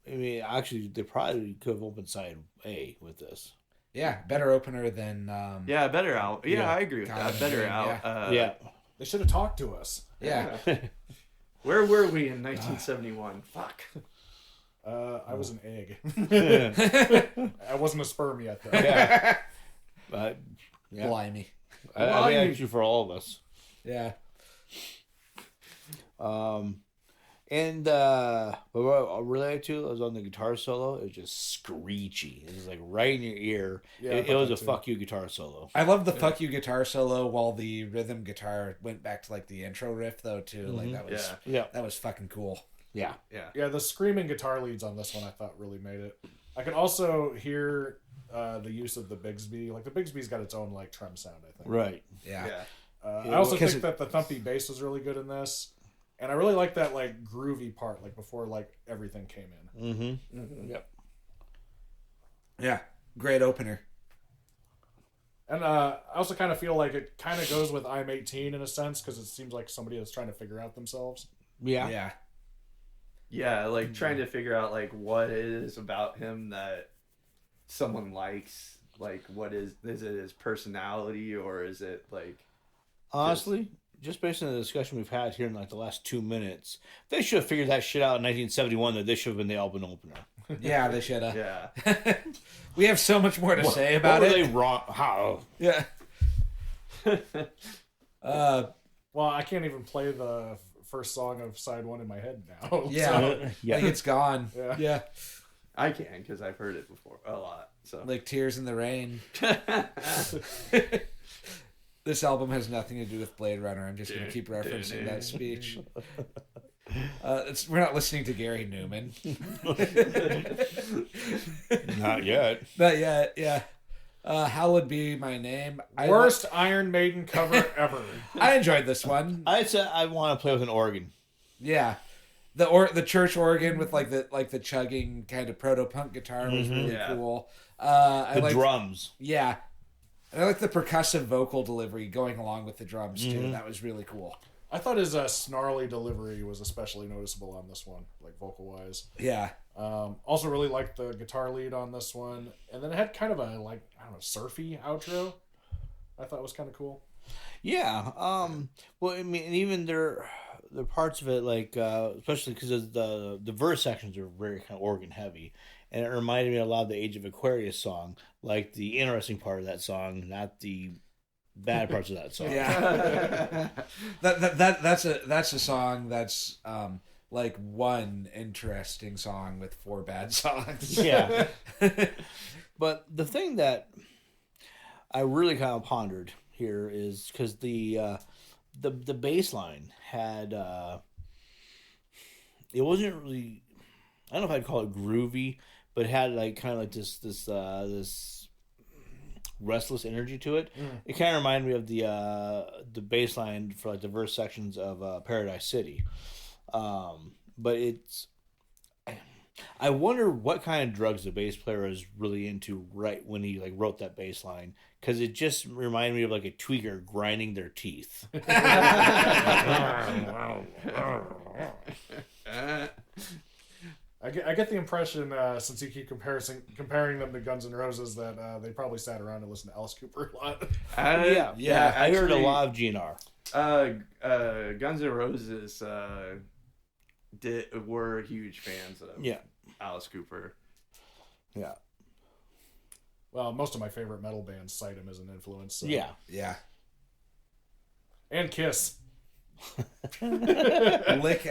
mean, actually, they probably could have opened side A with this. Yeah, better opener than Yeah, better out. Yeah, Yeah. I agree with God, that. Better yeah. out. Yeah. they should have talked to us. yeah. Where were we in 1971? Fuck. I was an egg. Yeah. I wasn't a sperm yet, though. Yeah. Yeah. Blimey. I think actually for all of us. Yeah. And but what I related to was on the guitar solo. It was just screechy. It was like right in your ear. Yeah, I it thought was that a too. fuck you guitar solo. I love the fuck you guitar solo while the rhythm guitar went back to like the intro riff though too. Like that was Yeah. Yeah. that was fucking cool. Yeah. Yeah. Yeah, the screaming guitar leads on this one I thought really made it. I can also hear the use of the Bigsby. Like the Bigsby's got its own like trem sound, I think. Right. Yeah. Yeah. I also Because think that the thumpy bass was really good in this, and I really like that like groovy part, like before like everything came in. Mm-hmm. Mhm. Yep. Yeah. Great opener. And I also kind of feel like it kind of goes with I'm 18 in a sense because it seems like somebody that's trying to figure out themselves. Yeah. Yeah. Yeah, like trying to figure out like what it is about him that someone likes. Like, what is it his personality or is it like Honestly, just based on the discussion we've had here in like the last 2 minutes, they should have figured that shit out in 1971. That this should have been the album opener. Yeah, they should have. Yeah. We have so much more to say about what it. were they wrong? How? Yeah. Well, I can't even play the first song of side one in my head now. Yeah. So, Like it's gone. Yeah. I can because I've heard it before a lot. So Like Tears in the Rain. This album has nothing to do with Blade Runner. I'm just going to keep referencing that speech. We're not listening to Gary Newman. Not yet. Not yet, yeah. How Would Be My Name. Worst Iron Maiden cover ever. I enjoyed this one. I'd say I want to play with an organ. Yeah. The church organ with like the chugging kind of proto punk guitar was really Yeah. cool. The drums. Yeah. And I like the percussive vocal delivery going along with the drums too. That was really cool. I thought his snarly delivery was especially noticeable on this one, like vocal wise. Yeah. Also really liked the guitar lead on this one, and then it had kind of a like I don't know surfy outro. I thought was kind of cool. Yeah. Well, I mean, and even the parts of it, like especially because the verse sections are very kind of organ heavy, and it reminded me a lot of the Age of Aquarius song, like the interesting part of that song, not the bad parts of that song. Yeah. that's a song that's like one interesting song with 4 bad songs. Yeah. But the thing that I really kind of pondered here is because the bass line had it wasn't really, I don't know if I'd call it groovy, but it had like kind of like this restless energy to it. It kind of reminded me of the bass line for like the verse sections of Paradise City. But I wonder what kind of drugs the bass player was really into right when he like wrote that bass line, because it just reminded me of like a tweaker grinding their teeth. I get the impression, since you keep comparing them to Guns N' Roses, that they probably sat around and listened to Alice Cooper a lot. Yeah, I heard a lot of GNR. Guns N' Roses were huge fans of Alice Cooper. Yeah. Well, most of my favorite metal bands cite him as an influence. So. Yeah. Yeah. And Kiss. Lick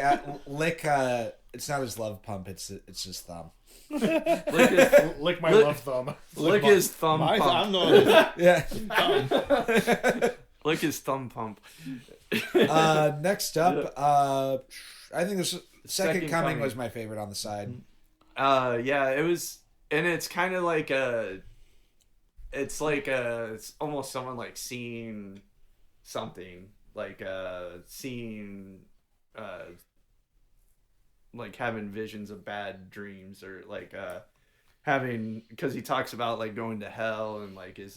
it's not his love pump, it's his thumb. Lick my love thumb. Lick his thumb My pump. I'm going Yeah. Lick his thumb pump. Next up, I think this Second Coming was my favorite on the side. Yeah, it was, and it's kind of like it's almost someone like seeing something, like seeing like having visions of bad dreams, or like having, because he talks about like going to hell and like is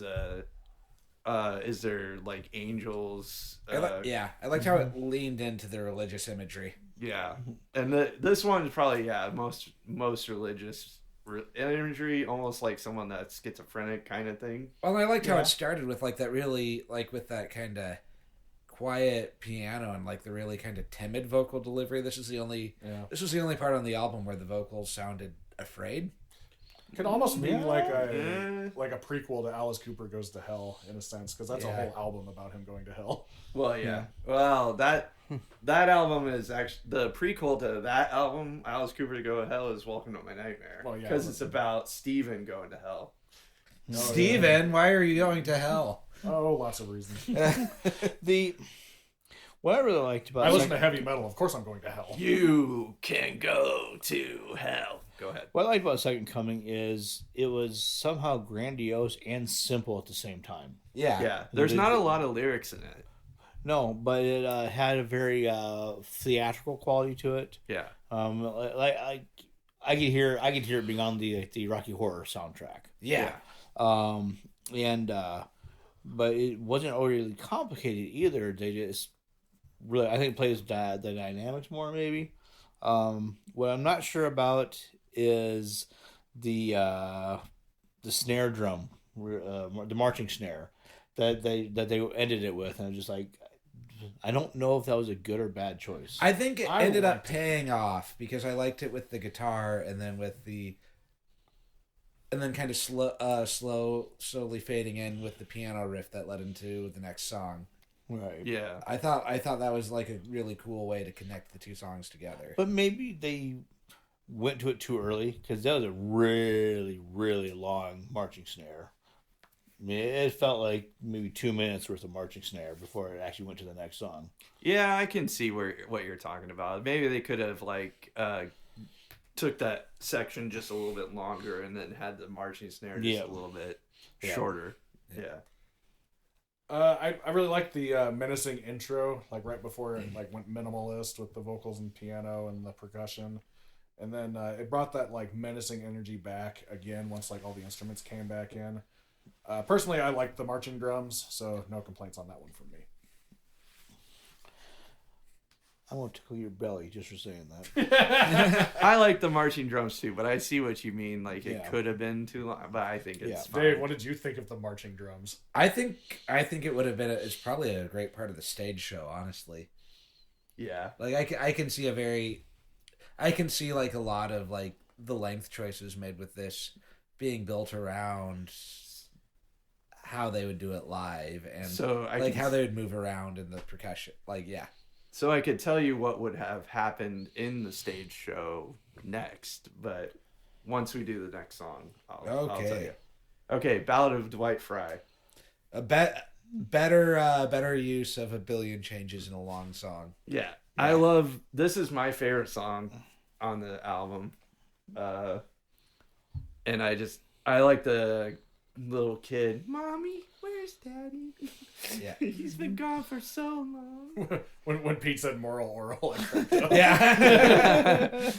there like angels? I liked how it leaned into the religious imagery. Yeah, and this one is probably most religious imagery, almost like someone that's schizophrenic kind of thing. Well, I liked how it started with like that really like with that kind of quiet piano and like the really kind of timid vocal delivery. This was the only part on the album where the vocals sounded afraid. It could almost be like a prequel to Alice Cooper Goes to Hell in a sense, because that's a whole album about him going to hell. Well, yeah. Well, that album is actually the prequel to that album. Alice Cooper to Go to Hell is Welcome to My Nightmare. Well, yeah, because it's about Steven going to hell. Steven, why are you going to hell? Oh, lots of reasons. What I really liked about I listen to heavy metal. Of course I'm going to hell. You can go to hell. Go ahead. What I liked about Second Coming is it was somehow grandiose and simple at the same time. Yeah. There's not a lot of lyrics in it. No, but it had a very theatrical quality to it. Yeah. I could hear it being on the Rocky Horror soundtrack. Yeah. But it wasn't overly complicated either. They just really, I think, plays the dynamics more maybe. What I'm not sure about is the snare drum, the marching snare that they ended it with, and just like I don't know if that was a good or bad choice. I think it I ended up liked it. paying off because I liked it with the guitar and then kind of slowly fading in with the piano riff that led into the next song. Right. Yeah. I thought that was like a really cool way to connect the two songs together. But maybe they went to it too early because that was a really, really long marching snare. I mean, it felt like maybe 2 minutes worth of marching snare before it actually went to the next song. Yeah, I can see what you're talking about. Maybe they could have took that section just a little bit longer and then had the marching snare just a little bit shorter. Yeah. I really liked the menacing intro, like right before it like went minimalist with the vocals and piano and the percussion, and then it brought that like menacing energy back again once like all the instruments came back in. Personally, I liked the marching drums, so no complaints on that one from me. I won't tickle your belly just for saying that. I like the marching drums too, but I see what you mean. Like it could have been too long, but I think it's fine. Dave, what did you think of the marching drums? I think it would have been. It's probably a great part of the stage show, honestly. Yeah. Like I can see like a lot of like the length choices made with this being built around how they would do it live and So how they would move around in the percussion. Like, yeah. So I could tell you what would have happened in the stage show next, but once we do the next song, I'll tell you. Okay, Ballad of Dwight Fry. A better use of a billion changes in a long song. Yeah. I love this is my favorite song on the album. And I like the little kid, Mommy, where's Daddy? Yeah. He's been gone for so long. when Pete said moral oral. Yeah.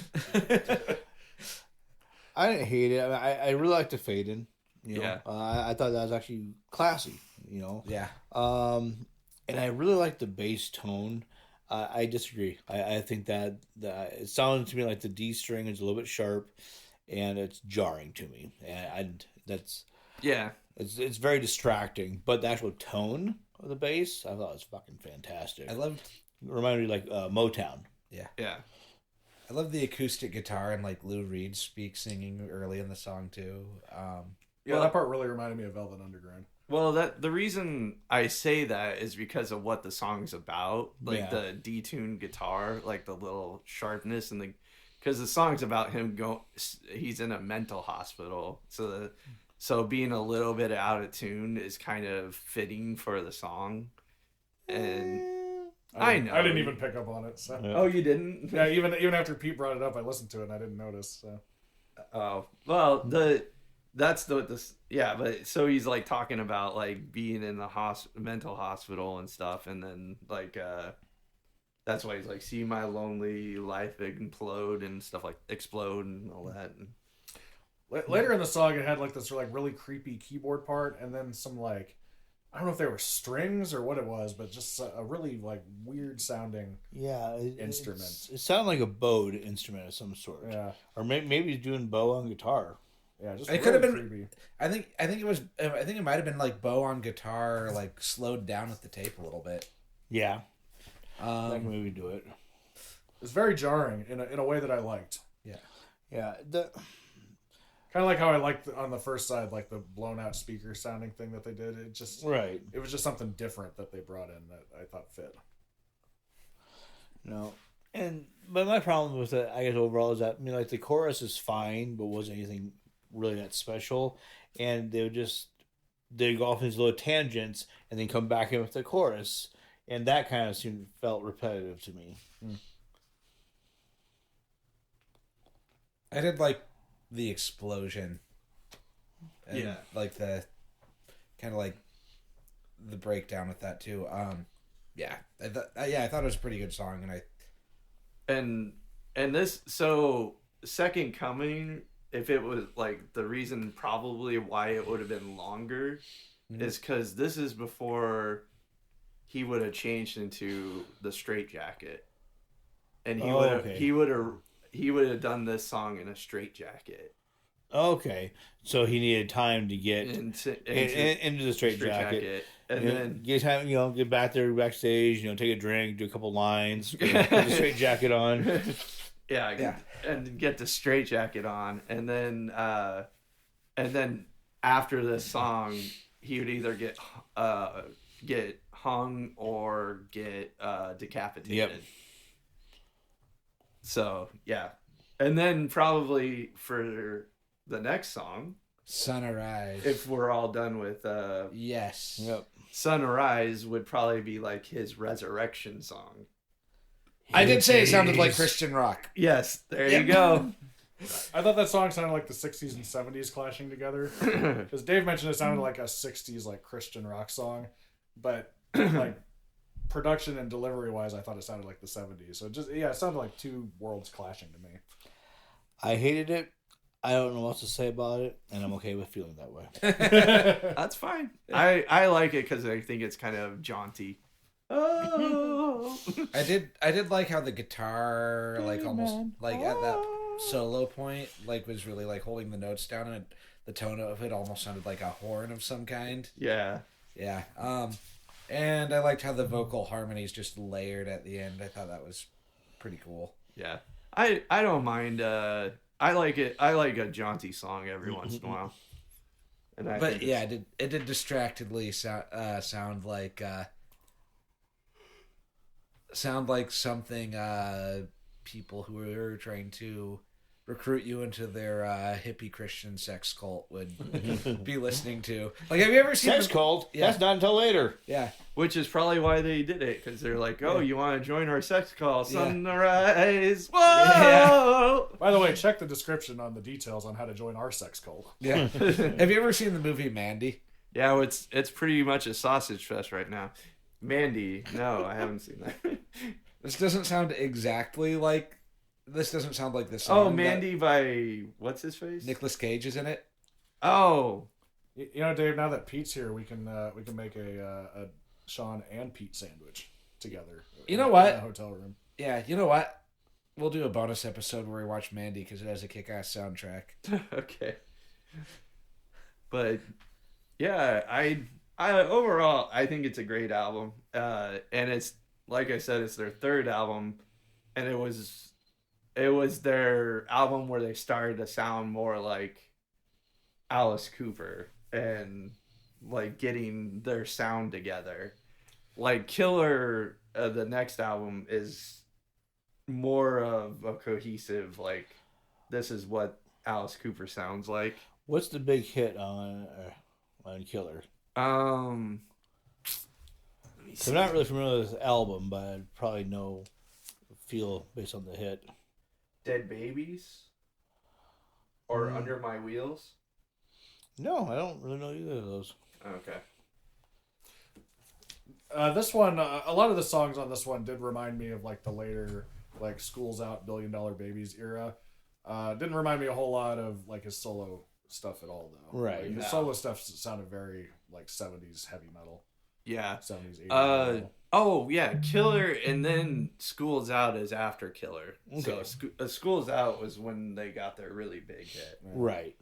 I didn't hate it. I really liked the fade in. Yeah. I thought that was actually classy. Yeah. And I really like the bass tone. I disagree. I think that it sounds to me like the D string is a little bit sharp, and it's jarring to me. And that's it's very distracting. But the actual tone of the bass, I thought was fucking fantastic. It reminded me like Motown. Yeah. I love the acoustic guitar and like Lou Reed singing early in the song too. That part really reminded me of Velvet Underground. Well, the reason I say that is because of what the song's about, like the detuned guitar, like the little sharpness and because the song's about him he's in a mental hospital, so being a little bit out of tune is kind of fitting for the song, and I know I didn't even pick up on it. So. Oh, you didn't? Yeah, even after Pete brought it up, I listened to it and I didn't notice. So. Oh well, but so he's like talking about like being in the mental hospital and stuff, and then like that's why he's like, see my lonely life implode and stuff, like explode and all that. Later in the song, it had like this like really creepy keyboard part, and then some like, I don't know if they were strings or what it was, but just a really like weird sounding instrument. It sounded like a bowed instrument of some sort. Yeah, or maybe he's doing bow on guitar. Yeah, just it really could have been. Creepy. I think it might have been like bow on guitar, like slowed down with the tape a little bit. Yeah, that can maybe do it. It's very jarring in a way that I liked. Yeah. Kind of like how I liked on the first side, like the blown out speaker sounding thing that they did. It just It was just something different that they brought in that I thought fit. No, but my problem with it, I guess overall, is that like the chorus is fine, but wasn't anything really that special, and they'd go off these little tangents and then come back in with the chorus, and that kind of felt repetitive to me. I did like the explosion, and like the kind of like the breakdown with that too. I thought it was a pretty good song, and this Second Coming, if it was like the reason probably why it would have been longer is because this is before he would have changed into the straitjacket, and he would have done this song in a straitjacket, Okay, so he needed time to get into the straight Straight jacket. Jacket. And You know, then get time, get back there backstage, take a drink, do a couple lines, get the straight jacket on. and get the Straight Jacket on, and then after this song, he would either get hung or get decapitated. Yep. So yeah, and then probably for the next song, Sunrise. if we're all done with Yes. Yep. Sunrise, would probably be like his resurrection song. I did say it sounded like Christian rock. Yes, there you go. I thought that song sounded like the 60s and 70s clashing together. Because Dave mentioned it sounded like a 60s like Christian rock song, but like production and delivery wise, I thought it sounded like the 70s. So it sounded like two worlds clashing to me. I hated it. I don't know what to say about it, and I'm okay with feeling that way. That's fine. I like it because I think it's kind of jaunty. Oh, I did like how the guitar like almost like at that solo point like was really like holding the notes down, and the tone of it almost sounded like a horn of some kind. yeah. And I liked how the vocal harmonies just layered at the end. I thought that was pretty cool. Yeah. I don't mind. I like it. I like a jaunty song every once in a while. And But yeah, it did distractedly sound like something people who are trying to recruit you into their hippie Christian sex cult would be listening to. Like, have you ever seen Sex cult? Yeah. That's not until later. Yeah. Which is probably why they did it, because they're like, oh, Yeah. you want to join our sex call? Yeah. Sunrise. Whoa! Yeah. By the way, check the description on the details on how to join our sex cult. Yeah. Have you ever seen the movie Mandy? Yeah, well, it's pretty much a sausage fest right now. Mandy, no, I haven't seen that. This doesn't sound exactly like. This doesn't sound like this song. Oh, Mandy by what's his face? Nicolas Cage is in it. Oh, Dave. Now that Pete's here, we can make a Sean and Pete sandwich together. You know what? In a hotel room. Yeah, you know what? We'll do a bonus episode where we watch Mandy because it has a kick-ass soundtrack. okay. But yeah, I overall I think it's a great album. And it's like I said, it's their third album, and it was their album where they started to sound more like Alice Cooper and like getting their sound together. Like Killer, the next album is more of a cohesive, like, this is what Alice Cooper sounds like. What's the big hit on Killer? Let me So I'm not really familiar with this album, but I'd probably feel based on the hit. Dead Babies or Under My Wheels. No, I don't really know either of those. Okay. This one, a lot of the songs on this one did remind me of like the later, like School's Out, $1 Billion Babies era. Didn't remind me a whole lot of like his solo stuff at all, though. Right. Like, his solo stuff sounded very like 70s heavy metal. Yeah. 70s, 80s. Metal. Oh yeah, Killer, and then School's Out is after Killer. Okay. So School's Out was when they got their really big hit. Right.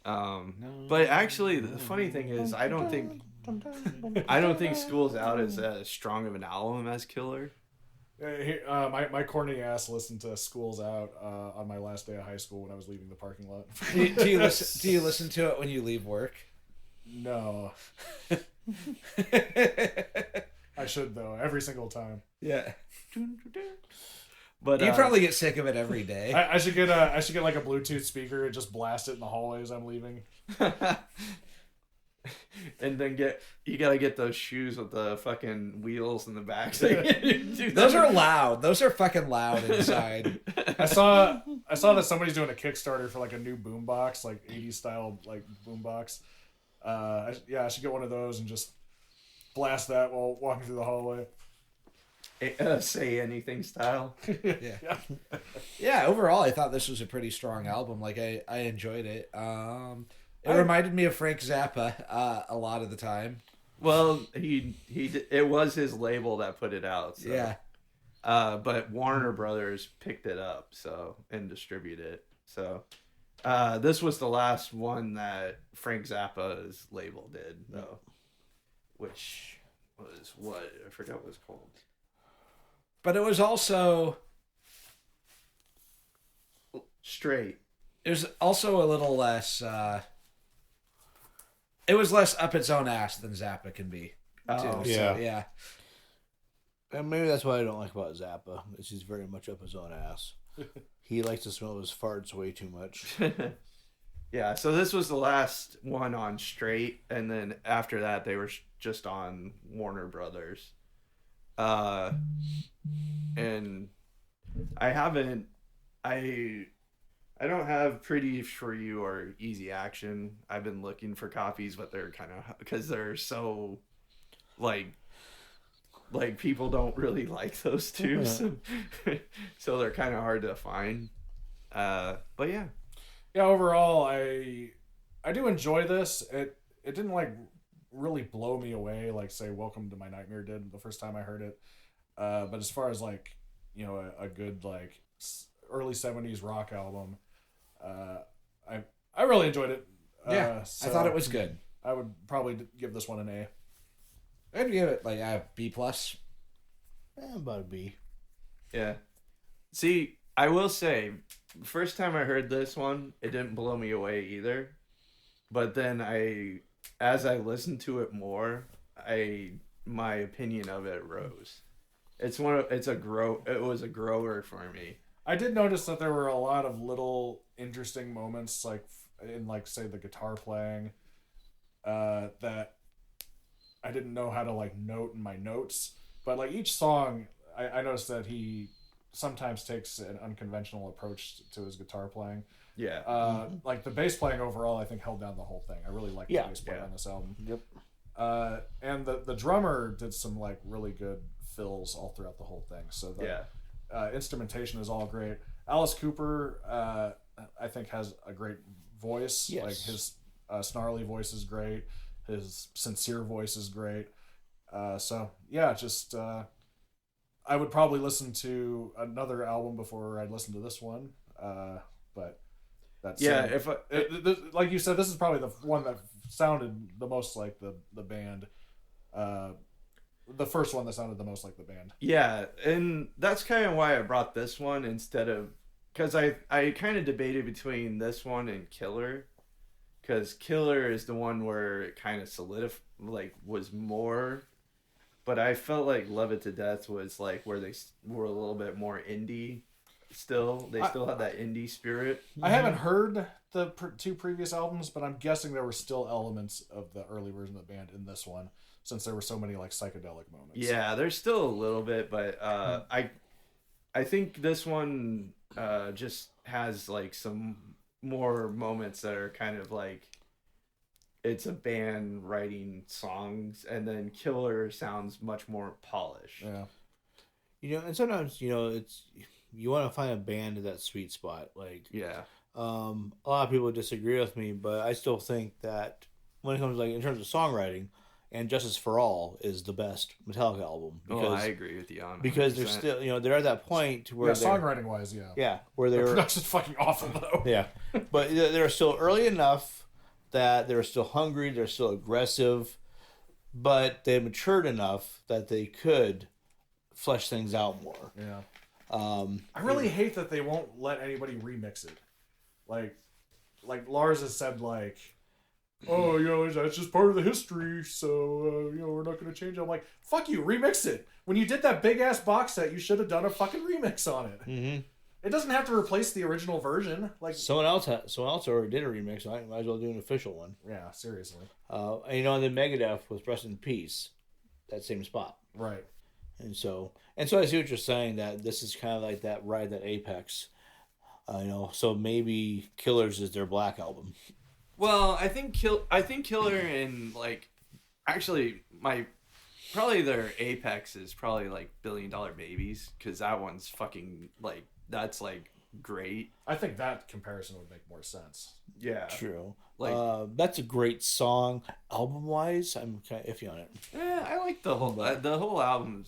But actually, the funny thing is, I don't think School's Out is as strong of an album as Killer. My corny ass listened to School's Out on my last day of high school when I was leaving the parking lot. Do you listen to it when you leave work? No. I should though, every single time. Yeah. But You probably get sick of it every day. I should get like a Bluetooth speaker and just blast it in the hallway as I'm leaving. and then you gotta get those shoes with the fucking wheels in the back. So Those are loud. Those are fucking loud inside. I saw that somebody's doing a Kickstarter for like a new boombox, like 80s style like boombox. I should get one of those and just blast that while walking through the hallway. Say Anything style. Yeah, overall I thought this was a pretty strong album. Like I enjoyed it. It reminded me of Frank Zappa a lot of the time. Well, it was his label that put it out. So. Yeah. But Warner Brothers picked it up and distributed it. So This was the last one that Frank Zappa's label did, though, which was what I forgot what it was called. But it was also Straight. it was also a little less. It was less up its own ass than Zappa can be. Oh, too. yeah. So, yeah. And maybe that's what I don't like about Zappa. Is he's very much up his own ass. He likes to smell his farts way too much. Yeah, so this was the last one on Straight, and then after that they were just on Warner Brothers. And I don't have Pretty For You or Easy Action. I've been looking for copies, but they're kind of, because they're so like people don't really like those two, so they're kind of hard to find. But yeah. Yeah, overall, I do enjoy this. It didn't like really blow me away like say Welcome to My Nightmare did the first time I heard it. But as far as like, you know, a good like early 70s rock album, I really enjoyed it. Yeah, so I thought it was good. I would probably give this one an A. I'd give it like a B plus. About a B. Yeah. See, I will say, the first time I heard this one, it didn't blow me away either. But then as I listened to it more, my opinion of it rose. It was a grower for me. I did notice that there were a lot of little interesting moments, like in like say the guitar playing, that I didn't know how to like note in my notes. But like each song, I noticed that he sometimes takes an unconventional approach to his guitar playing. Yeah. Like the bass playing overall, I think held down the whole thing. I really liked the bass playing on this album. Yep. And the drummer did some like really good fills all throughout the whole thing. So the instrumentation is all great. Alice Cooper, I think, has a great voice. Yes. Like his snarly voice is great. His sincere voice is great. So yeah, just I would probably listen to another album before I'd listen to this one. But that's like you said, this is probably the one that sounded the most like the band. The first one that sounded the most like the band. Yeah, and that's kind of why I brought this one instead of, because I kind of debated between this one and Killer, because Killer is the one where it kind of was more, but I felt like Love It to Death was like where they were a little bit more indie. Still, they still had that indie spirit. I haven't heard the two previous albums, but I'm guessing there were still elements of the early version of the band in this one, since there were so many like psychedelic moments. Yeah, there's still a little bit, but I think this one just has like some more moments that are kind of like it's a band writing songs, and then Killer sounds much more polished. Yeah. You know, and sometimes, you know, you want to find a band in that sweet spot. Like, Yeah. a lot of people disagree with me, but I still think that when it comes like in terms of songwriting, and Justice for All is the best Metallica album. Because, I agree with you on that. because they're still, you know, they're at that point where songwriting wise, where the they're production's fucking awful though. yeah, but they're still early enough that they're still hungry, they're still aggressive, but they matured enough that they could flesh things out more. Yeah. I really hate that they won't let anybody remix it. Like Lars has said, like, oh, you know, that's just part of the history, so, you know, we're not going to change it. I'm like, fuck you, remix it. When you did that big-ass box set, you should have done a fucking remix on it. Mm-hmm. It doesn't have to replace the original version. Like someone else already did a remix. I might as well do an official one. Yeah, seriously. And, you know, and then Megadeth was Rest in Peace, that same spot. Right. And so I see what you're saying, that this is kind of like that apex. You know, so maybe Killers is their Black album. Well, I think Killer and like actually probably their apex is probably like $1 Billion Babies, because that one's fucking like that's like great. I think that comparison would make more sense. Yeah, True. Like that's a great song. Album wise, I'm kind of iffy on it. yeah, I like the whole album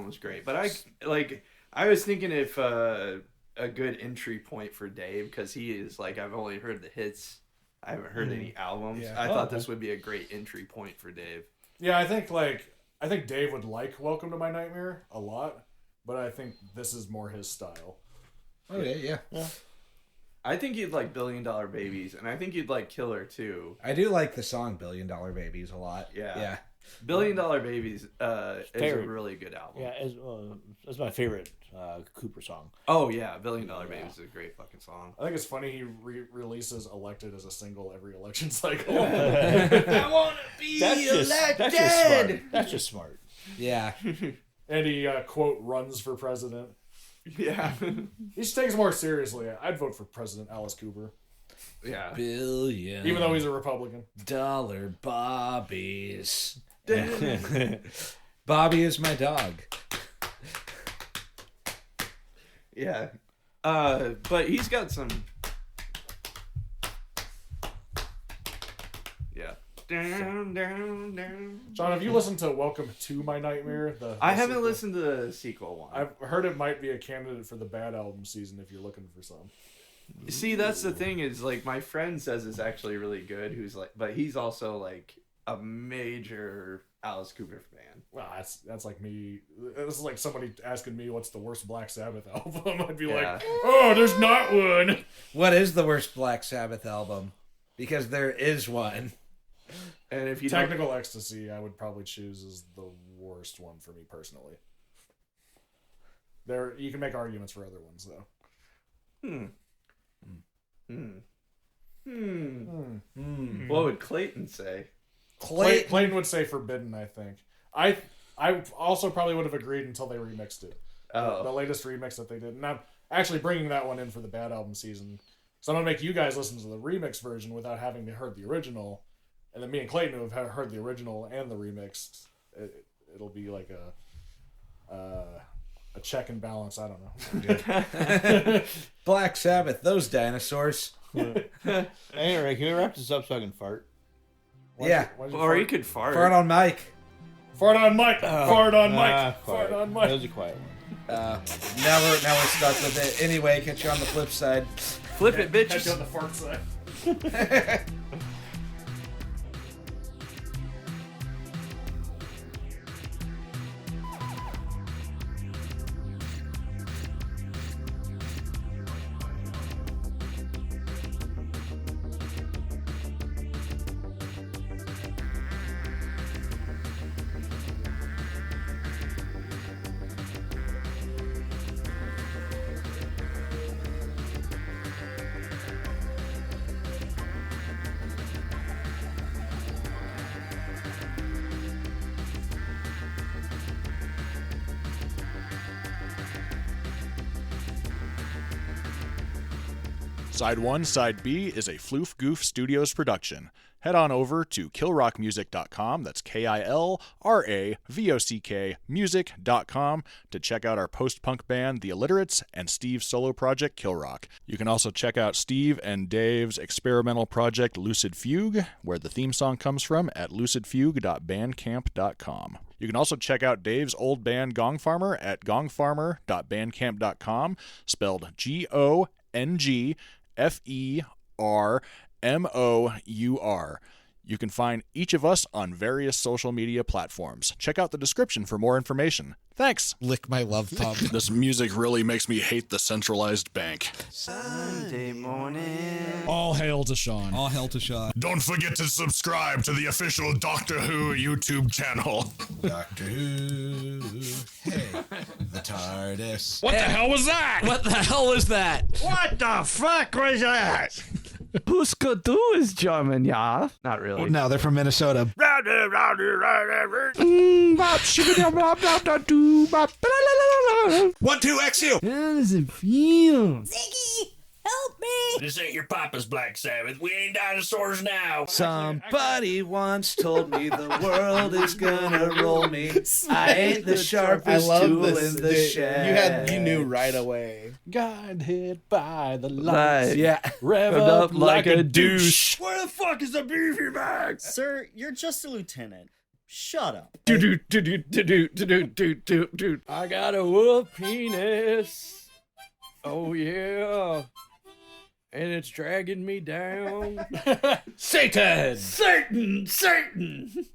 was great. But I was thinking if a good entry point for Dave because he is like, I've only heard the hits. I haven't heard any albums. Yeah. I thought this would be a great entry point for Dave. Yeah, I think Dave would like Welcome to My Nightmare a lot, but I think this is more his style. Okay, yeah. I think you'd like $1 Billion Babies, and I think you'd like Killer too. I do like the song $1 Billion Babies a lot. Yeah. $1 Billion Babies is a really good album. Yeah, that's my favorite Cooper song. Oh yeah, $1 Billion Babies is a great fucking song. I think it's funny he releases Elected as a single every election cycle. I want to be elected! That's just smart. Yeah. And he, quote, runs for president. Yeah. He just takes it more seriously. I'd vote for President Alice Cooper. Yeah. $1 billion. Even though he's a Republican. Dollar Bobbies. Bobby is my dog. Yeah. But he's got some. Yeah. Down, down, down. John, have you listened to Welcome to My Nightmare? I haven't listened to the sequel one. I've heard it might be a candidate for the bad album season if you're looking for some. See, that's the thing is, like, my friend says it's actually really good, who's like, but he's also, like, a major Alice Cooper fan. Well, that's like me. This is like somebody asking me what's the worst Black Sabbath album. I'd be like, oh, there's not one. What is the worst Black Sabbath album? Because there is one. And if you Technical Ecstasy, I would probably choose as the worst one for me personally. There, you can make arguments for other ones though. What would Clayton say? Clayton would say Forbidden, I think. I also probably would have agreed until they remixed it. The latest remix that they did. And I'm actually bringing that one in for the bad album season. So I'm going to make you guys listen to the remix version without having to heard the original. And then me and Clayton who have heard the original and the remix. It'll be like a check and balance. I don't know. Black Sabbath, those dinosaurs. Anyway, can we wrap this up so I can fart? Or you could fart. Fart on mic. Fart on mic. Fart on mic. Fart on mic. That was a quiet one. Now we're stuck with it. Anyway, catch you on the flip side. Flip it, bitches. Catch you on the fart side. Side 1, Side B is a Floof Goof Studios production. Head on over to killrockmusic.com, that's KILRAVOCK music.com, to check out our post-punk band, The Alliterates, and Steve's solo project, Killrock. You can also check out Steve and Dave's experimental project, Lucid Fugue, where the theme song comes from, at lucidfugue.bandcamp.com. You can also check out Dave's old band, Gong Farmer, at gongfarmer.bandcamp.com, spelled GONGFERMOUR. You can find each of us on various social media platforms. Check out the description for more information. Thanks. Lick my love pump. This music really makes me hate the centralized bank. Sunday morning. All hail to Sean. All hell to Sean. Don't forget to subscribe to the official Doctor Who YouTube channel. Doctor Who. Hey, the TARDIS. What the hell was that? What the hell was that? What the fuck was that? Bluesky is German, yeah. Not really. No, they're from Minnesota. 1, 2, XU. How does it feel? This ain't your papa's Black Sabbath. We ain't dinosaurs now. Somebody once told me the world is gonna roll me. I ain't the sharpest tool in the shed. You knew right away. Got hit by the Lights. Yeah. Rev up like a douche. Where the fuck is the beefy bag? Sir, you're just a lieutenant. Shut up. I got a wolf penis. Oh yeah. And it's dragging me down. Satan! Satan!